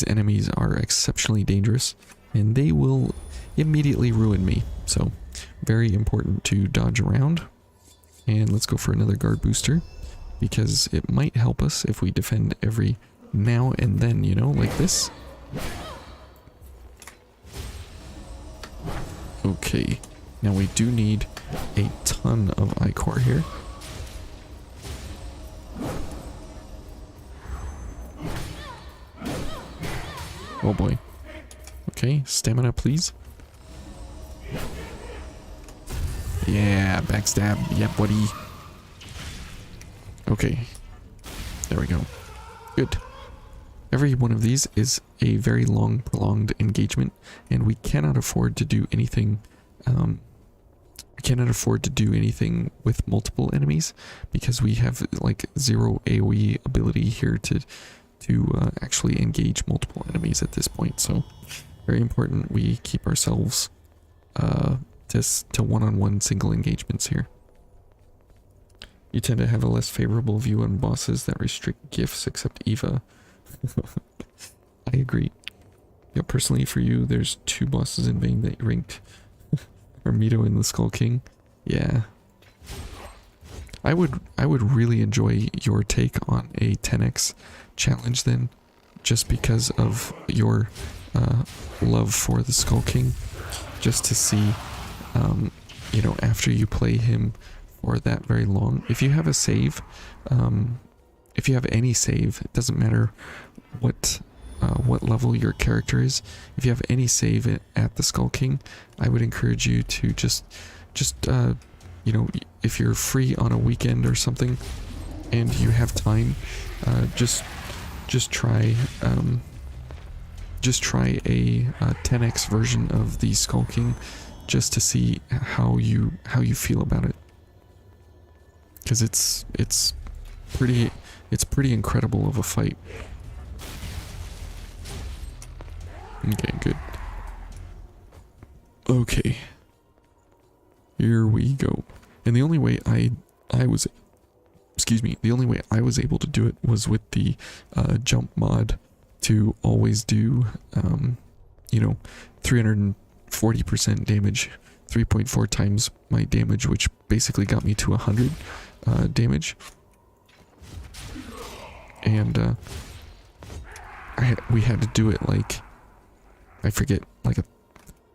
enemies are exceptionally dangerous, and they will immediately ruin me. So, very important to dodge around. And let's go for another guard booster, because it might help us if we defend every now and then, you know, like this. Okay. Now we do need a ton of ichor here. Oh boy. Okay, stamina please. Yeah, backstab. Yep, buddy. Okay. There we go. Good. Every one of these is a very long, prolonged engagement, and we cannot afford to do anything, with multiple enemies, because we have, like, 0 AoE ability here to actually engage multiple enemies at this point. So very important we keep ourselves to one-on-one single engagements here. You tend to have a less favorable view on bosses that restrict gifts, except Eva. I agree. Yeah, personally for you, there's 2 bosses in vain that you ranked. or Mito and the Skull King. Yeah. I would really enjoy your take on a 10x challenge then, just because of your love for the Skull King, just to see, you know, after you play him for that very long, if you have a save, if you have any save, it doesn't matter what level your character is, if you have any save at the Skull King, I would encourage you to just you know, if you're free on a weekend or something and you have time, just try a 10x version of the Skull King, just to see how you feel about it, because it's pretty incredible of a fight. Okay, good. Okay, here we go. And the only way I was, excuse me, the only way I was able to do it was with the jump mod, to always do, you know, 340% damage, 3.4 times my damage, which basically got me to 100 damage. And we had to do it like, I forget, like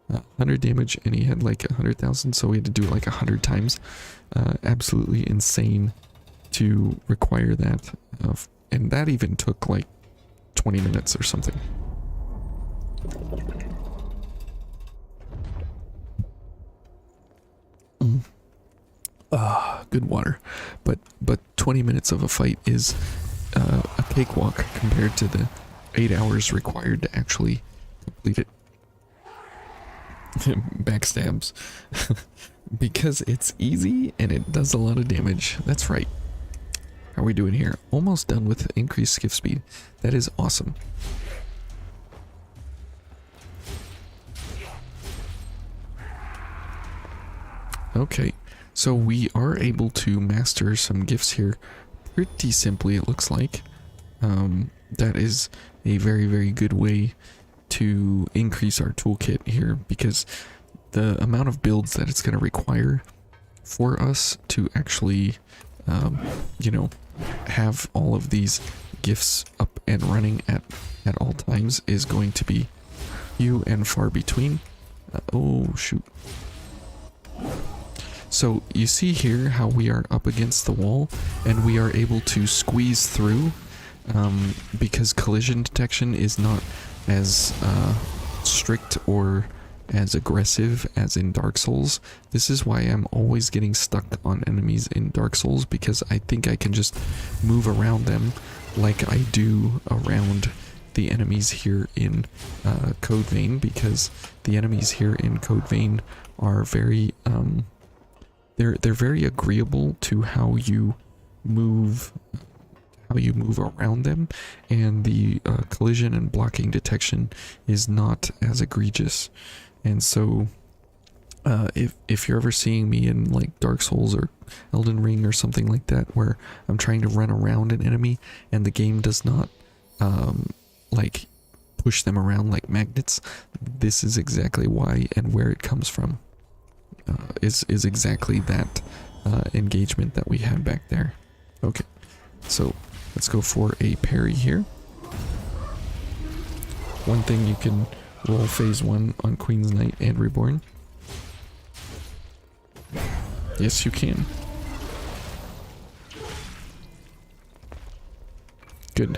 100 damage, and he had like 100,000, so we had to do it like 100 times. Absolutely insane to require that, and that even took like 20 minutes or something. Good water. But 20 minutes of a fight is a cakewalk compared to the 8 hours required to actually complete it. Backstabs. Because it's easy and it does a lot of damage. That's right. How are we doing here? Almost done with increased skiff speed. That is awesome. Okay, so we are able to master some gifts here pretty simply, it looks like. That is a very, very good way to increase our toolkit here, because the amount of builds that it's going to require for us to actually, you know, have all of these gifts up and running at all times is going to be few and far between. Oh, shoot. So you see here how we are up against the wall and we are able to squeeze through, because collision detection is not as strict or as aggressive as in Dark Souls. This is why I'm always getting stuck on enemies in Dark Souls, because I think I can just move around them like I do around the enemies here in Code Vein, because the enemies here in Code Vein are very they're very agreeable to how you move around them, and the collision and blocking detection is not as egregious. And so if you're ever seeing me in like Dark Souls or Elden Ring or something like that, where I'm trying to run around an enemy and the game does not like push them around like magnets, this is exactly why, and where it comes from. Is exactly that engagement that we had back there. Okay, so let's go for a parry here. One thing, you can roll phase 1 on Queen's Knight and Reborn. Yes, you can. Good.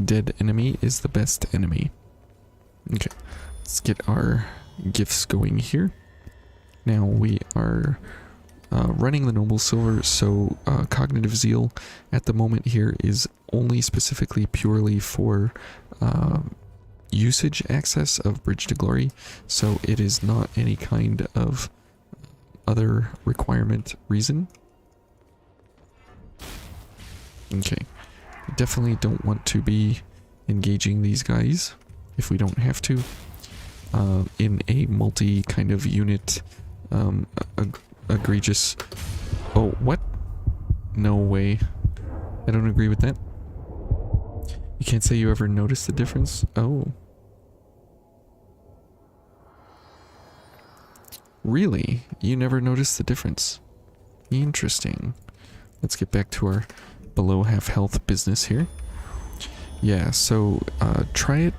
Dead enemy is the best enemy. Okay, let's get our gifts going here. Now we are running the Noble Silver, so Cognitive Zeal at the moment here is only specifically purely for usage access of Bridge to Glory, so it is not any kind of other requirement reason. Okay, definitely don't want to be engaging these guys if we don't have to in a multi kind of unit egregious. Oh, what? No way. I don't agree with that. You can't say you ever noticed the difference? Oh. Really? You never noticed the difference? Interesting. Let's get back to our below half health business here. Yeah, so try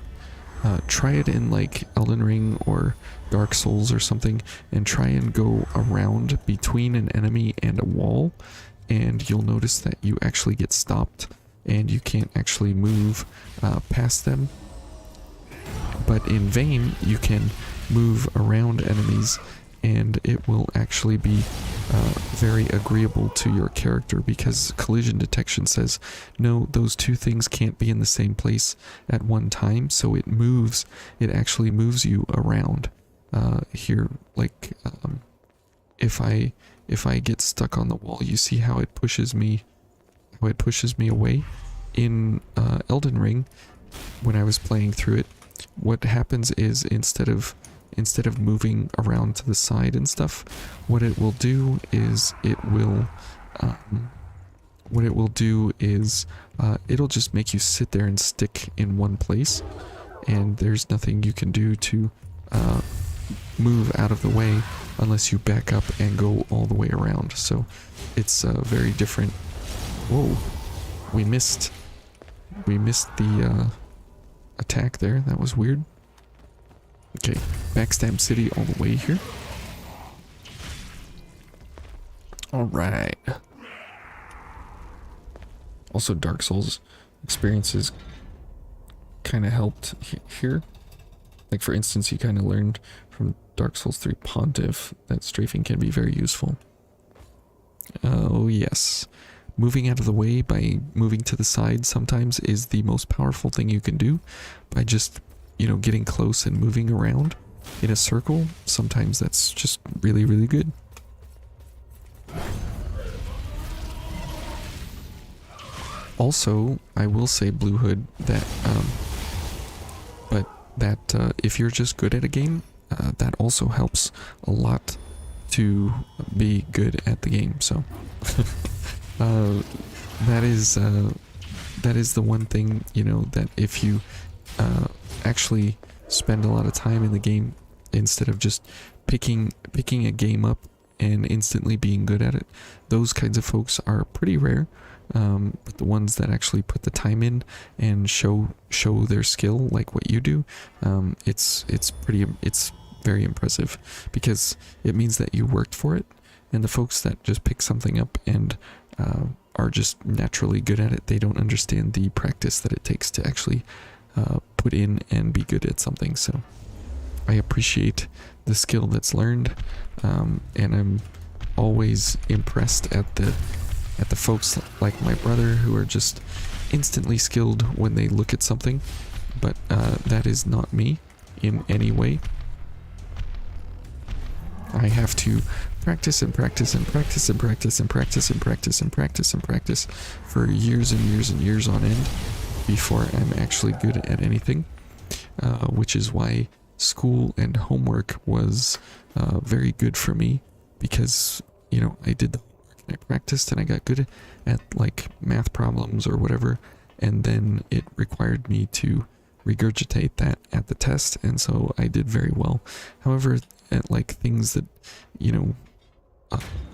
it in like Elden Ring or Dark Souls or something, and try and go around between an enemy and a wall, and you'll notice that you actually get stopped and you can't actually move past them. But in Vayne, you can move around enemies, and it will actually be very agreeable to your character, because collision detection says no, those two things can't be in the same place at one time, so it actually moves you around. Here, like if I get stuck on the wall, you see how it pushes me away. In Elden Ring, when I was playing through it, what happens is instead of moving around to the side and stuff, what it will do is it'll just make you sit there and stick in one place, and there's nothing you can do to move out of the way unless you back up and go all the way around. So it's very different. Whoa, we missed the attack there. That was weird. Okay, Backstab City all the way here. Alright. Also, Dark Souls experiences kind of helped here. Like, for instance, you kind of learned from Dark Souls 3 Pontiff that strafing can be very useful. Oh, yes. Moving out of the way by moving to the side sometimes is the most powerful thing you can do. By just, getting close and moving around in a circle, sometimes that's just really, really good. Also, I will say, Blue Hood, that if you're just good at a game, that also helps a lot to be good at the game. So that is the one thing, that if you actually spend a lot of time in the game instead of just picking a game up and instantly being good at it, those kinds of folks are pretty rare. But the ones that actually put the time in and show their skill like what you do, it's very impressive, because it means that you worked for it. And the folks that just pick something up and are just naturally good at it, they don't understand the practice that it takes to actually put in and be good at something. So I appreciate the skill that's learned, and I'm always impressed at the folks like my brother who are just instantly skilled when they look at something. But that is not me in any way. I have to practice and practice and practice and practice and practice and practice and practice and practice for years and years and years on end before I'm actually good at anything, which is why school and homework was very good for me, because I did the homework and I practiced and I got good at like math problems or whatever, and then it required me to regurgitate that at the test, and so I did very well. However, at like things that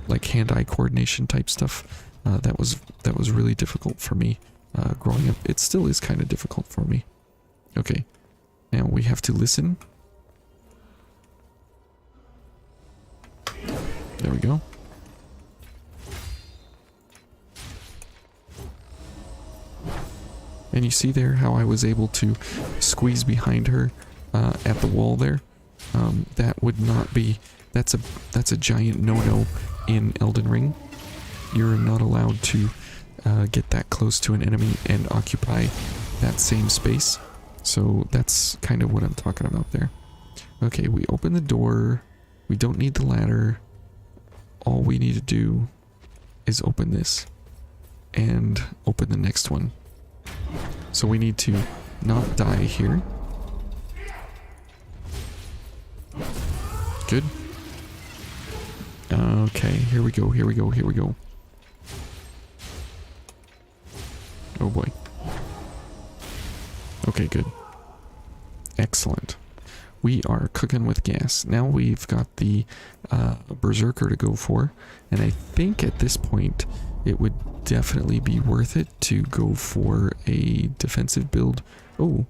like hand-eye coordination type stuff, that was really difficult for me growing up. It still is kind of difficult for me. Okay, now we have to listen. There we go. And you see there how I was able to squeeze behind her at the wall there. That would not be... That's a giant no-no in Elden Ring. You're not allowed to get that close to an enemy and occupy that same space. So that's kind of what I'm talking about there. Okay, we open the door. We don't need the ladder. All we need to do is open this and open the next one. So we need to not die here. Good. Okay, here we go, here we go, here we go. Oh boy. Okay, good. Excellent. we are cooking with gas. Now we've got the Berserker to go for, and I think at this point it would definitely be worth it to go for a defensive build. Oh,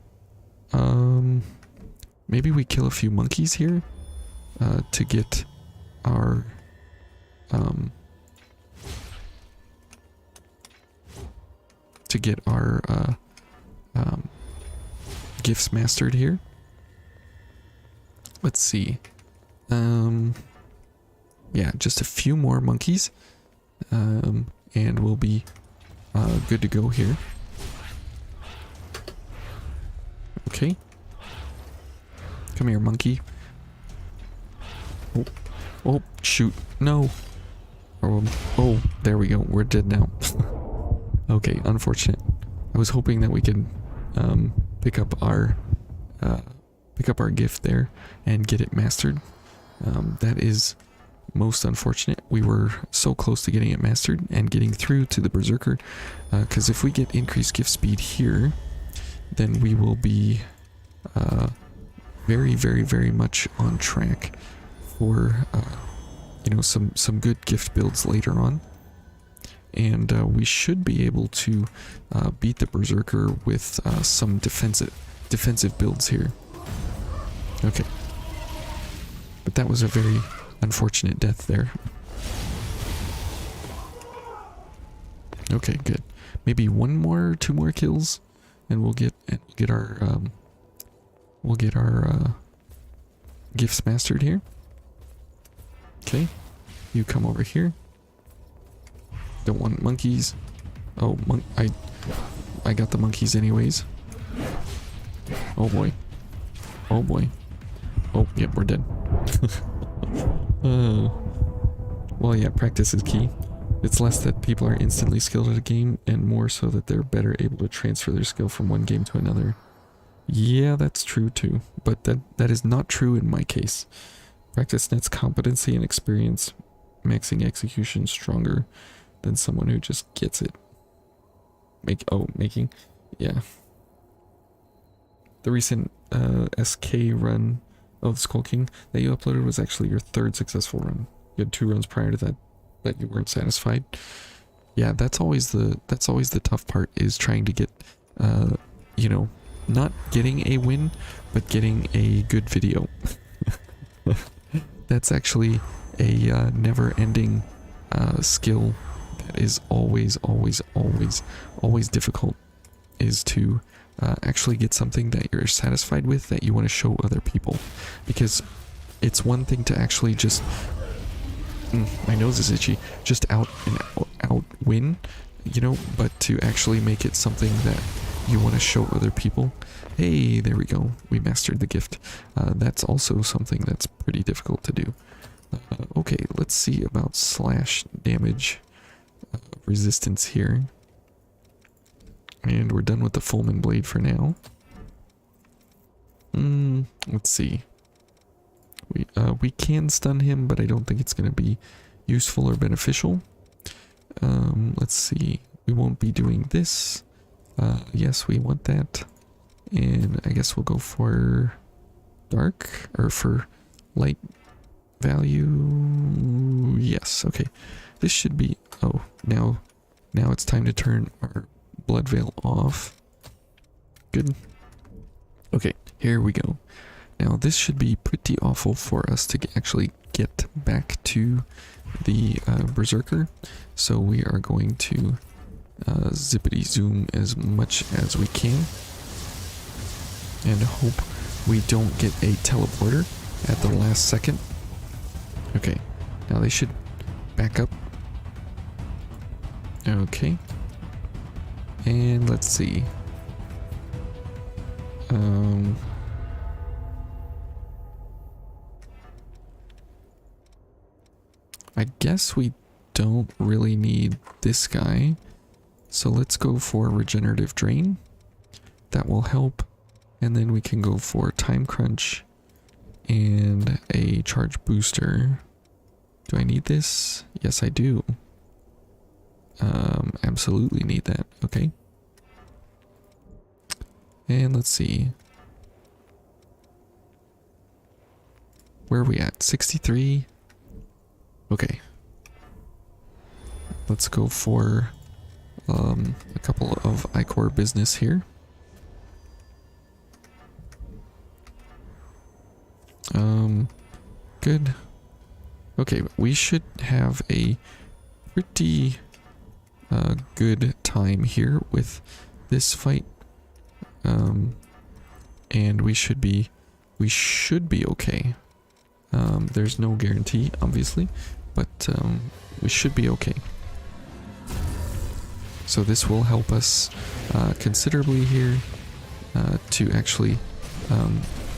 maybe we kill a few monkeys here to get our gifts mastered here. Let's see. Yeah, just a few more monkeys, and we'll be good to go here. Okay. Come here, monkey. Oh, oh, shoot. No. Oh, there we go. We're dead now. Okay, unfortunate. I was hoping that we could pick up our gift there and get it mastered. That is most unfortunate. We were so close to getting it mastered and getting through to the Berserker, because if we get increased gift speed here, then we will be very, very, very much on track for you know, some good gift builds later on. And we should be able to beat the Berserker with some defensive builds here. Okay. But that was a very unfortunate death there. Okay, good. Maybe one more, two more kills, and we'll get our gifts mastered here. Okay, you come over here. Don't want monkeys. Oh, I got the monkeys anyways. Oh boy. Oh boy. Oh, yep, we're dead. Well, yeah, practice is key. It's less that people are instantly skilled at a game, and more so that they're better able to transfer their skill from one game to another. Yeah, that's true too, but that is not true in my case. Practice nets competency and experience, maxing execution stronger than someone who just gets it. Making, yeah. The recent SK run of Skull King that you uploaded was actually your third successful run. You had 2 runs prior to that you weren't satisfied. Yeah, that's always the tough part, is trying to get you know, not getting a win, but getting a good video. That's actually a never-ending skill that is always difficult, is to actually get something that you're satisfied with, that you want to show other people. Because it's one thing to actually just my nose is itchy, just out win, you know, but to actually make it something that you want to show other people. Hey, there we go, we mastered the gift. That's also something that's pretty difficult to do. Okay, let's see about slash damage resistance here. And we're done with the Fulmin Blade for now. Let's see. We can stun him, but I don't think it's going to be useful or beneficial. Let's see. We won't be doing this. Yes, we want that. And I guess we'll go for dark, or for light value. Yes, okay. This should be... Oh, now it's time to turn our blood veil off. Good. Okay, here we go. Now this should be pretty awful for us to actually get back to the Berserker. So we are going to zippity zoom as much as we can. And hope we don't get a teleporter at the last second. Okay, now they should back up. Okay. And let's see. I guess we don't really need this guy. So let's go for regenerative drain. That will help. And then we can go for time crunch and a charge booster. Do I need this? Yes, I do. Absolutely need that. Okay. And let's see. Where are we at? 63? Okay. Let's go for a couple of Ichor business here. Good. Okay, we should have a pretty good time here with this fight. And we should be okay. There's no guarantee, obviously, but we should be okay. So this will help us considerably here to actually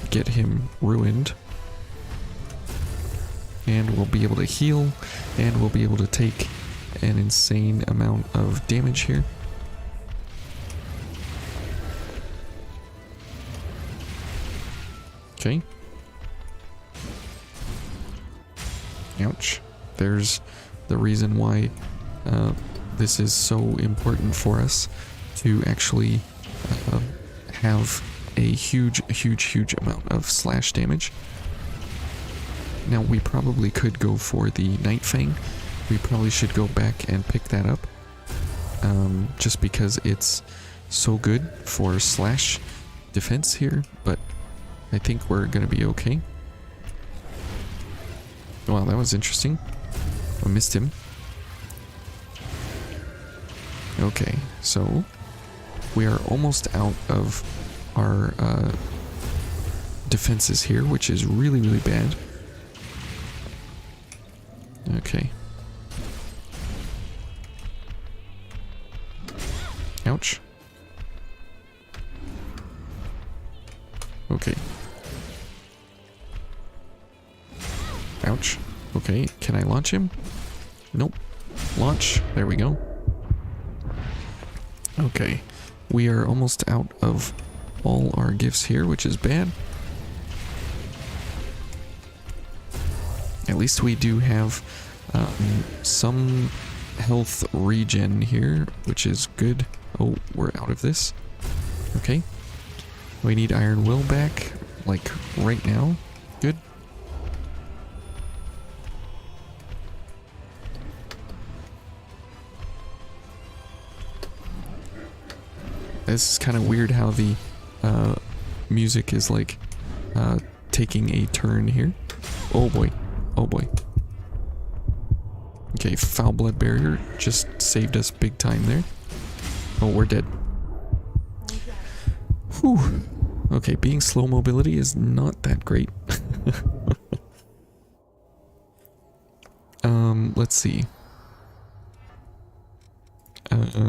get him ruined. And we'll be able to heal, and we'll be able to take an insane amount of damage here. Okay. Ouch. There's the reason why this is so important for us to actually have a huge amount of slash damage. Now we probably could go for the Night Fang. We probably should go back and pick that up. Just because it's so good for slash defense here, but I think we're gonna be okay. Wow, that was interesting. I missed him. Okay, so we are almost out of our defenses here, which is really bad. Okay. Ouch. Okay. Ouch. Okay, can I launch him? Nope. Launch. There we go. Okay. We are almost out of all our gifts here, which is bad. At least we do have some health regen here, which is good. Oh, we're out of this. Okay. We need Iron Will back, like right now. Good. This is kind of weird how the music is like taking a turn here. Oh boy. Oh boy. Okay, Foul Blood Barrier just saved us big time there. Oh, we're dead. Whew. Okay, being slow mobility is not that great. Let's see.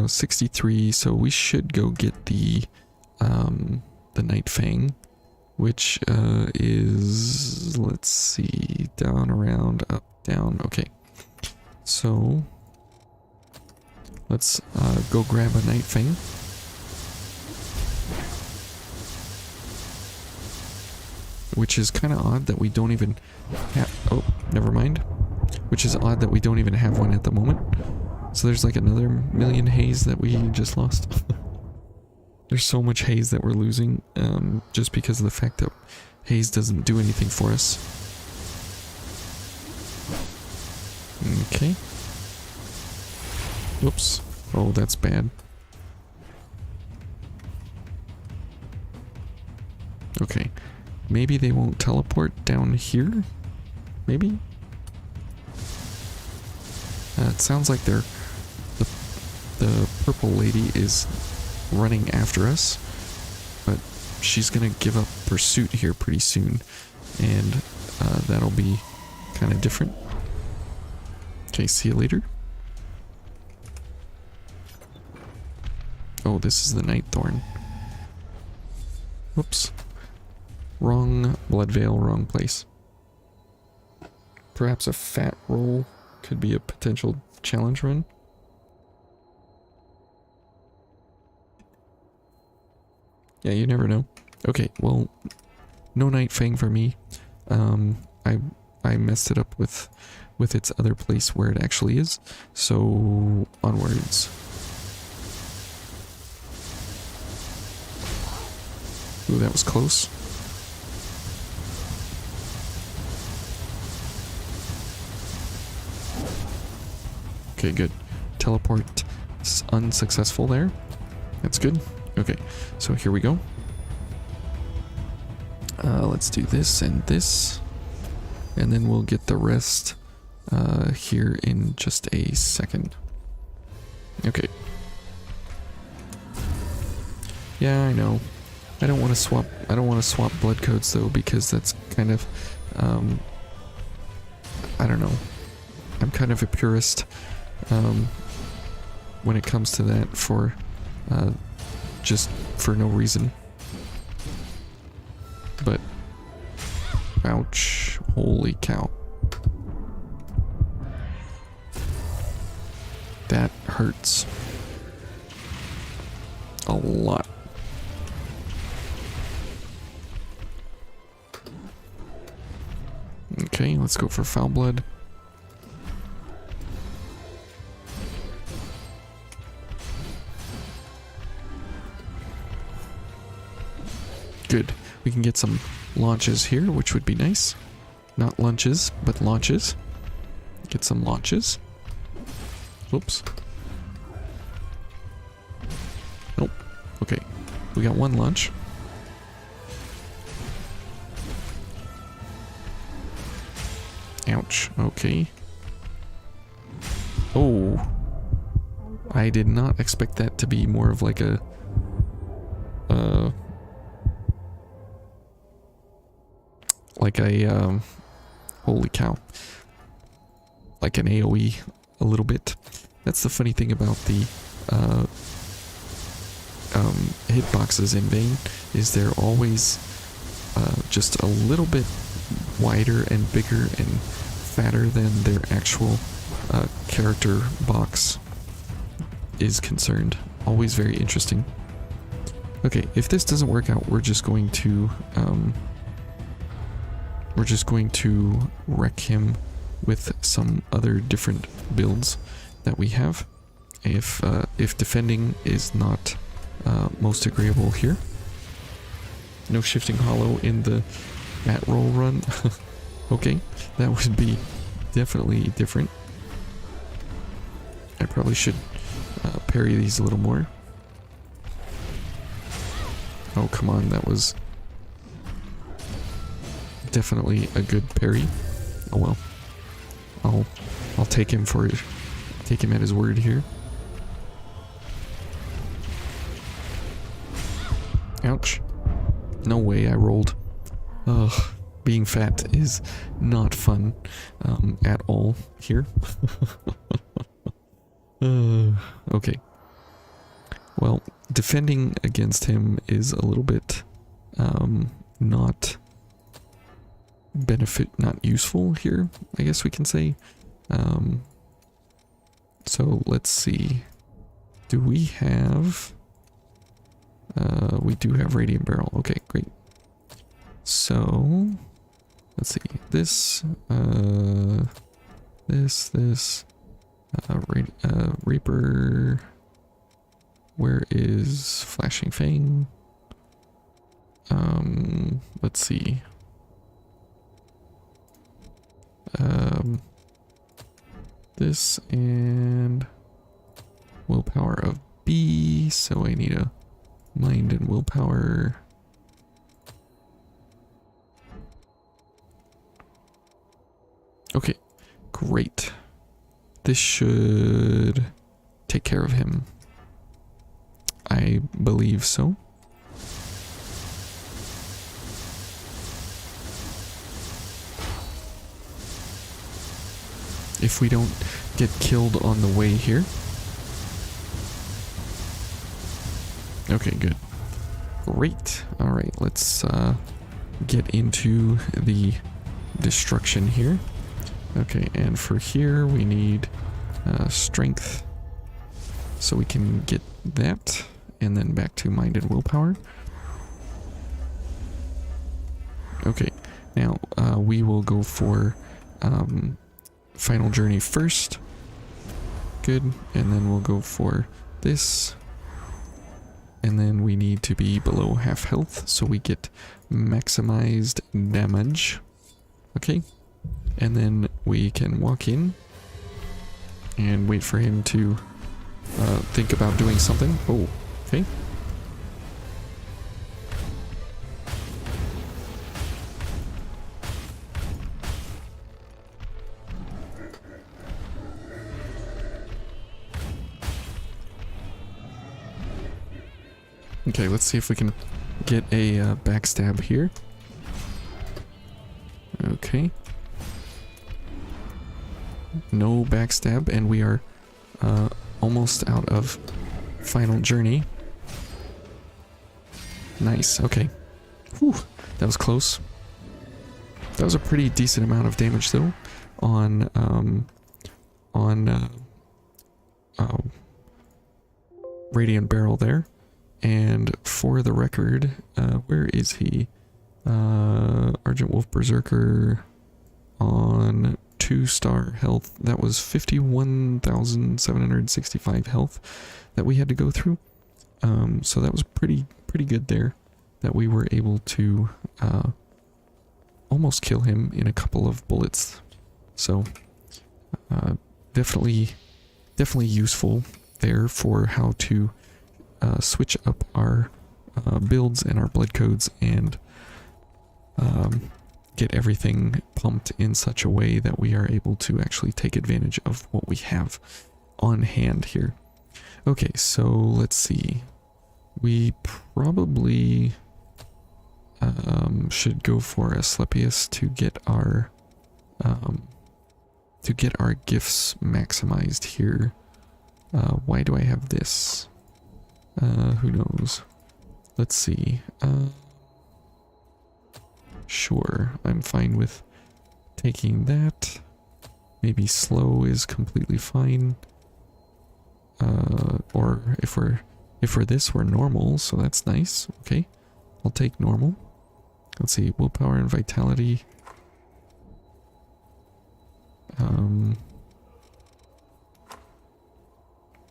63, so we should go get the Night Fang, which is, let's see, down, around, up, down. Okay, so let's go grab a Night Fang. Which is kind of odd that we don't even have, oh, never mind. Which is odd that we don't even have one at the moment. So there's like another million haze that we just lost. There's so much haze that we're losing, just because of the fact that haze doesn't do anything for us. Okay. Whoops. Oh, that's bad. Okay. Maybe they won't teleport down here? Maybe? It sounds like the purple lady is running after us, but she's gonna give up pursuit here pretty soon, and that'll be kind of different. Okay, see you later. Oh, this is the Night Thorn. Whoops. Wrong Blood Veil, wrong place. Perhaps a fat roll could be a potential challenge run. Yeah, you never know. Okay, well, no Night Fang for me. I messed it up with its other place where it actually is. So onwards. Ooh, that was close. Okay, good. Teleport unsuccessful there. That's good. Okay, so here we go. Let's do this and this. And then we'll get the rest here in just a second. Okay. Yeah, I know. I don't want to swap blood codes though, because that's kind of I don't know. I'm kind of a purist when it comes to that, for just for no reason. But ouch, holy cow. That hurts a lot. Okay, let's go for foul blood. Good. We can get some launches here, which would be nice. Not lunches, but launches. Get some launches. Whoops. Nope. Okay. We got one launch. Ouch. Okay. Oh. I did not expect that to be more of like a... holy cow. Like an AoE a little bit. That's the funny thing about the hitboxes in Vayne, is they're always just a little bit wider and bigger and fatter than their actual character box is concerned. Always very interesting. Okay, if this doesn't work out, we're just going to wreck him with some other different builds that we have. If defending is not most agreeable here. No shifting hollow in the bat roll run. Okay, that would be definitely different. I probably should parry these a little more. Oh, come on, that was definitely a good parry. Oh well. I'll take him at his word here. Ouch. No way I rolled. Ugh. Being fat is not fun at all here. Okay. Well, defending against him is a little bit not useful here, I guess we can say. So let's see. Do we have... we do have Radiant Barrel. Okay, great. So... let's see. This... Reaper... Where is Flashing Fang? Let's see. This and willpower of B, so I need a mind and willpower. Okay, great. This should take care of him. I believe so. If we don't get killed on the way here. Okay, good. Great. Alright, let's get into the destruction here. Okay, and for here we need strength. So we can get that. And then back to mind and willpower. Okay, now we will go for Final Journey first. Good, and then we'll go for this. And then we need to be below half health, so we get maximized damage. Okay, and then we can walk in. and wait for him to think about doing something. Oh, okay. Okay, let's see if we can get a backstab here. Okay. No backstab, and we are almost out of final journey. Nice, okay. Whew, that was close. That was a pretty decent amount of damage though on Radiant Barrel there. And for the record, where is he? Argent Wolf Berserker on 2-star health. That was 51,765 health that we had to go through. So that was pretty good there, that we were able to almost kill him in a couple of bullets. So definitely useful there for how to switch up our builds and our blood codes and get everything pumped in such a way that we are able to actually take advantage of what we have on hand here. Okay, so let's see. We probably should go for Asclepius to get our gifts maximized here. Why do I have this? Who knows? Let's see. Sure, I'm fine with taking that. Maybe slow is completely fine. Or if we're this, we're normal, so that's nice. Okay, I'll take normal. Let's see, willpower and vitality.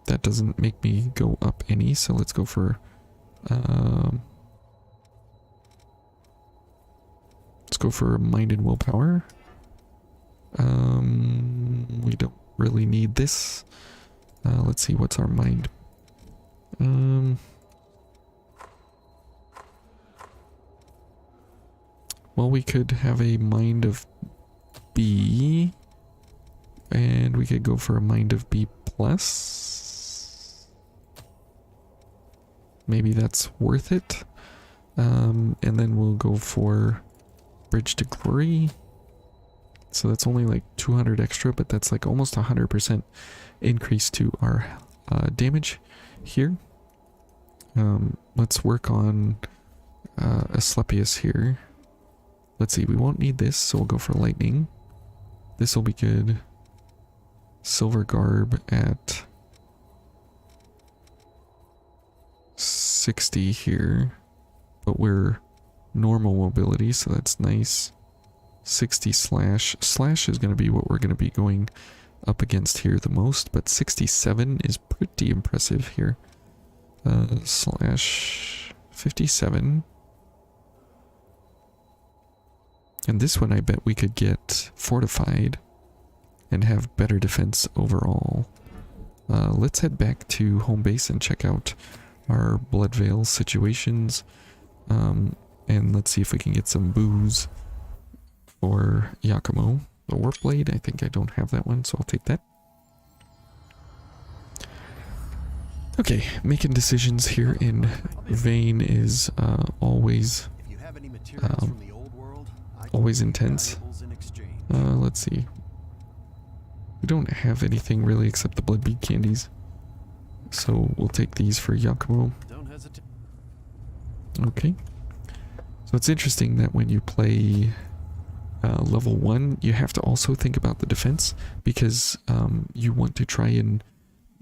That doesn't make me go up any, so let's go for mind and willpower. We don't really need this. Let's see, what's our mind? Well, we could have a mind of B, and we could go for a mind of B plus. Maybe that's worth it. And then we'll go for Bridge to Glory. So that's only like 200 extra, but that's like almost 100% increase to our damage here. Let's work on Asclepius here. Let's see, we won't need this, so we'll go for Lightning. This will be good. Silver Garb at 60 here, but we're normal mobility, so that's nice. 60 slash. Slash is going to be what we're going to be going up against here the most, but 67 is pretty impressive here. Slash 57. And this one I bet we could get fortified and have better defense overall. Let's head back to home base and check out our Blood Veil situations. And let's see if we can get some booze for Yakumo. The Warp Blade, I think I don't have that one, so I'll take that. Okay, making decisions here in Vayne is always intense. Let's see. We don't have anything really except the blood bead candies, so we'll take these for Yakumo. Okay. So it's interesting that when you play level 1, you have to also think about the defense, because you want to try and,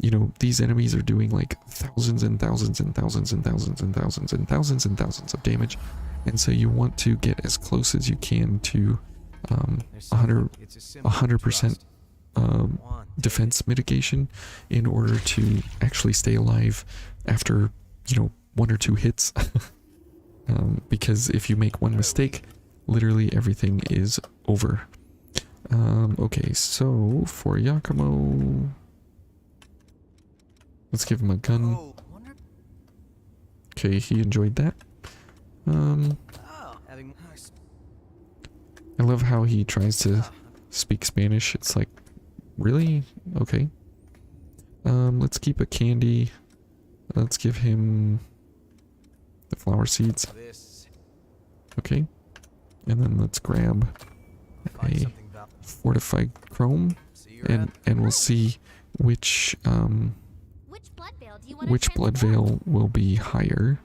you know, these enemies are doing like thousands and thousands and thousands and thousands and thousands and thousands and thousands of damage, and so you want to get as close as you can to 100% defense mitigation in order to actually stay alive after, you know, 1 or 2 hits. Because if you make one mistake, literally everything is over. Okay, so for Yakumo, Let's give him a gun. Oh, wonder. Okay, he enjoyed that. Oh, having. I love how he tries to speak Spanish. It's like, really? Okay. Let's keep a candy. Let's give him the flower seeds. This. Okay. And then let's grab Find a something about. fortified chrome, See you around. and we'll see which Which blood veil do you want which blood veil will be higher.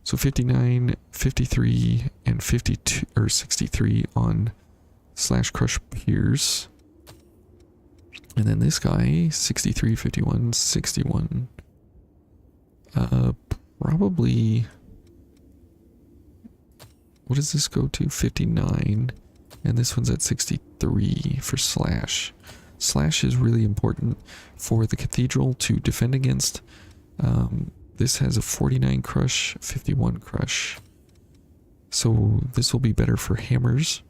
So 59, 53, and 52 or 63 on Slash Crush Pierce. And then this guy, 63, 51, 61. Probably. What does this go to? 59. And this one's at 63 for Slash. Slash is really important for the Cathedral to defend against. This has a 49 crush, 51 crush. So this will be better for hammers.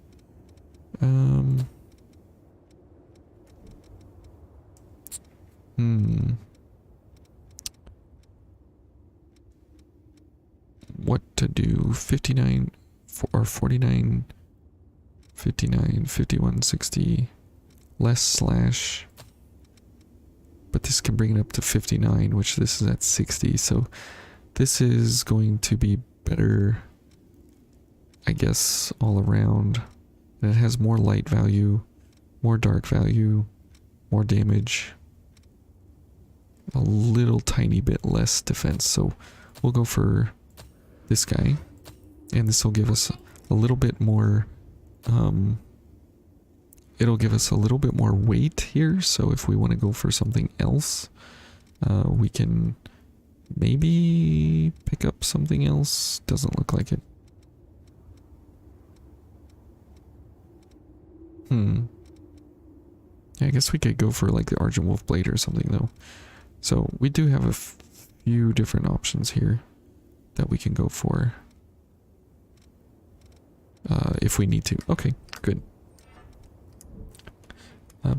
What to do? 59 or 49, 59, 51, 60. Less Slash. But this can bring it up to 59, which this is at 60. So this is going to be better, I guess, all around. And it has more light value, more dark value, more damage, a little tiny bit less defense. So we'll go for this guy. And this will give us a little bit more, it'll give us a little bit more weight here. So if we want to go for something else, we can maybe pick up something else. Doesn't look like it. Yeah, I guess we could go for like the Argent Wolf Blade or something though. So we do have a few different options here that we can go for. If we need to. Okay, good.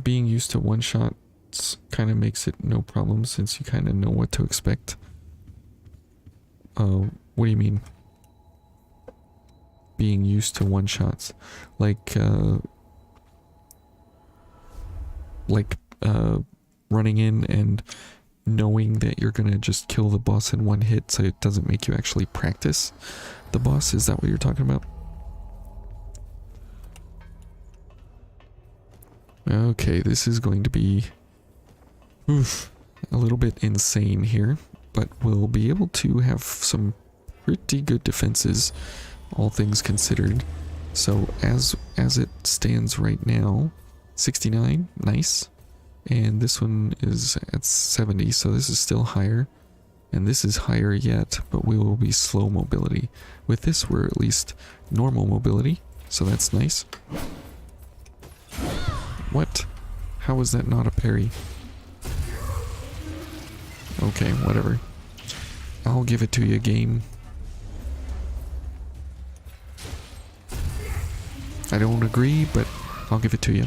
Being used to one-shots kind of makes it no problem since you kind of know what to expect. What do you mean? Being used to one-shots. Like running in and knowing that you're gonna just kill the boss in one hit so it doesn't make you actually practice the boss. Is that what you're talking about? Okay, this is going to be a little bit insane here, but we'll be able to have some pretty good defenses, all things considered. So as it stands right now, 69, nice. And this one is at 70, so this is still higher. And this is higher yet, but we will be slow mobility. With this, we're at least normal mobility, so that's nice. What? How is that not a parry? Okay, whatever. I'll give it to you, game. I don't agree, but I'll give it to you.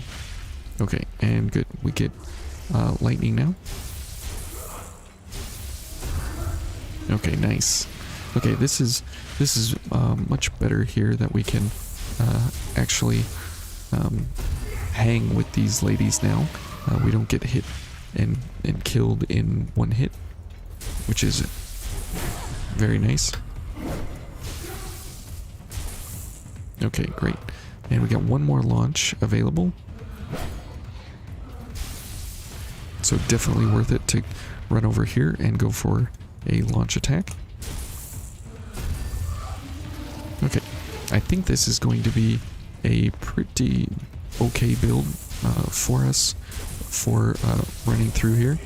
Okay, and good. We get lightning now. Okay, nice. Okay, this is much better here that we can actually hang with these ladies now. We don't get hit and killed in one hit, which is very nice. Okay, great. And we got one more launch available. So definitely worth it to run over here and go for a launch attack. Okay, I think this is going to be a pretty okay build for us for running through here.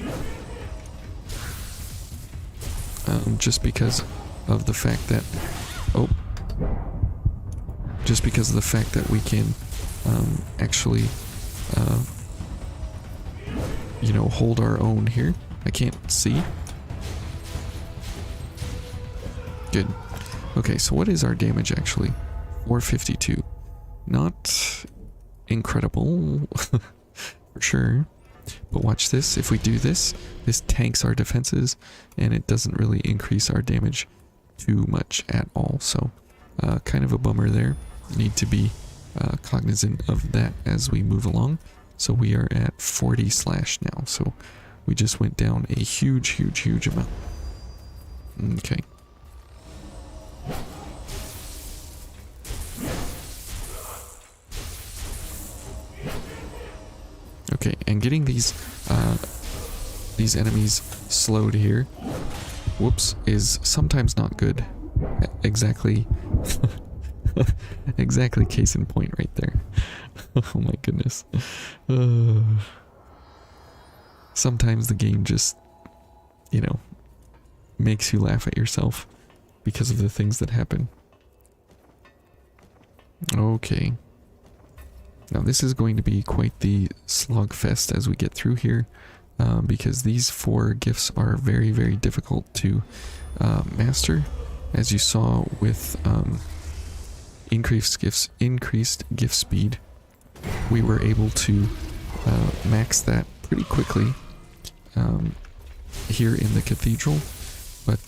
Just because of the fact that we can actually hold our own here. I can't see. Good. Okay, so what is our damage actually? 452. Not incredible for sure. But watch this. If we do this, this tanks our defenses, and it doesn't really increase our damage too much at all. So kind of a bummer there. Need to be cognizant of that as we move along. So we are at 40 slash now. So we just went down a huge amount. Okay. Okay, and getting these enemies slowed here, whoops, is sometimes not good. Exactly, exactly case in point right there. Oh my goodness. Sometimes the game just, you know, makes you laugh at yourself because of the things that happen. Okay. Now this is going to be quite the slogfest as we get through here, because these 4 gifts are very difficult to master. As you saw with increased gift speed, we were able to max that pretty quickly here in the cathedral, but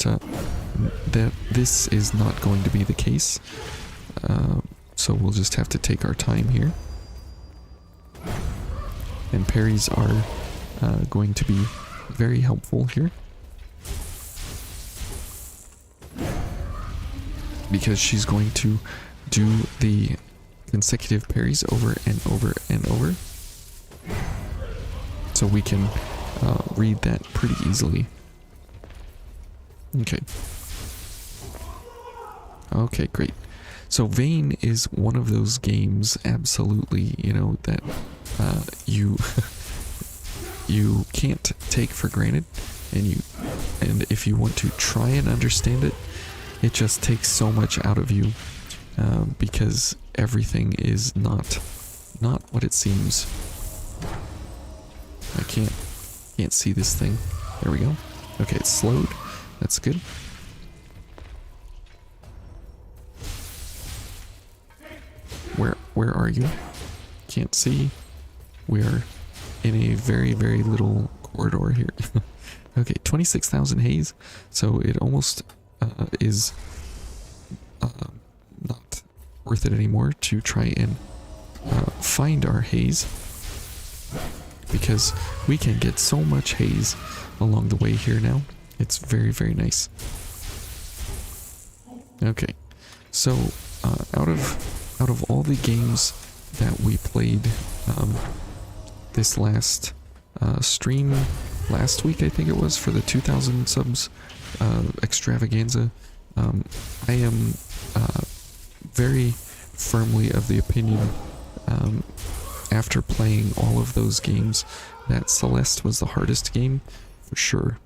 that this is not going to be the case, so we'll just have to take our time here. And parries are going to be very helpful here, because she's going to do the consecutive parries over and over and over, so we can read that pretty easily. Okay, great. So Vayne is one of those games, absolutely, you know, that you you can't take for granted, and if you want to try and understand it, it just takes so much out of you, because everything is not what it seems. I can't see this thing. There we go. Okay, it's slowed. That's good. Where are you? Can't see. We are in a very little corridor here. Okay, 26,000 haze. So it almost is not worth it anymore to try and find our haze, because we can get so much haze along the way here now. It's very nice. Okay, so out of all the games that we played this last stream last week, I think it was, for the 2,000 subs extravaganza, I am very firmly of the opinion, after playing all of those games, that Celeste was the hardest game for sure.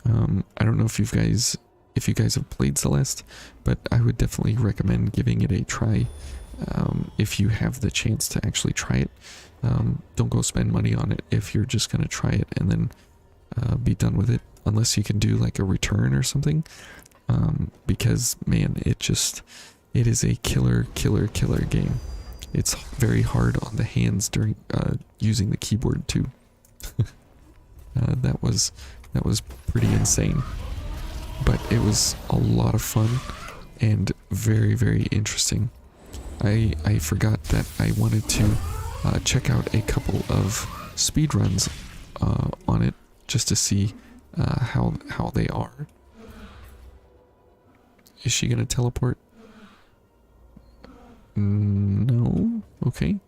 I don't know if you guys have played Celeste, but I would definitely recommend giving it a try, if you have the chance to actually try it. Don't go spend money on it if you're just gonna try it and then be done with it, unless you can do like a return or something, because man, it is a killer game. It's very hard on the hands during using the keyboard too. That was pretty insane, but it was a lot of fun and very interesting. I forgot that I wanted to check out a couple of speedruns on it, just to see how they are. Is she gonna teleport? No. Okay.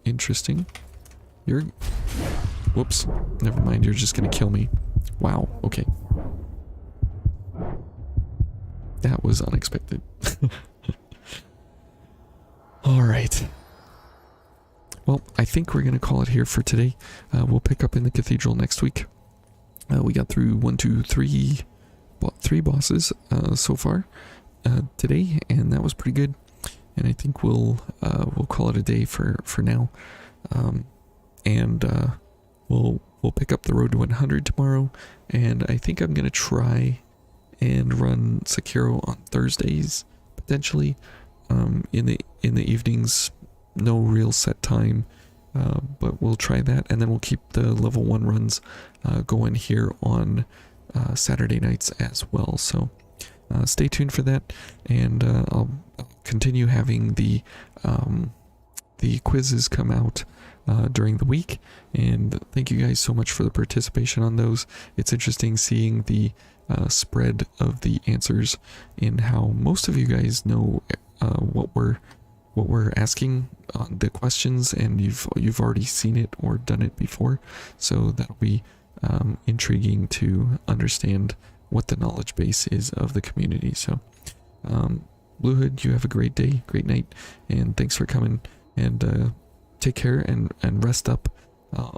Interesting. Whoops. Never mind. You're just gonna kill me. Wow. Okay. That was unexpected. Alright. Well, I think we're gonna call it here for today. We'll pick up in the cathedral next week. We got through 3 bosses so far today, and that was pretty good. And I think we'll call it a day for now. We'll pick up the road to 100 tomorrow, and I think I'm gonna try and run Sekiro on Thursdays potentially, in the evenings. No real set time, but we'll try that, and then we'll keep the level 1 runs going here on Saturday nights as well. So stay tuned for that, and I'll continue having the quizzes come out during the week, and thank you guys so much for the participation on those. It's interesting seeing the spread of the answers in how most of you guys know what we're asking on the questions, and you've already seen it or done it before, so that'll be intriguing to understand what the knowledge base is of the community. So Blue Hood, you have a great day, great night, and thanks for coming, and take care and rest up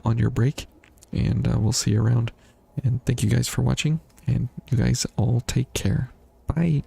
on your break, and we'll see you around. And thank you guys for watching, and you guys all take care. Bye.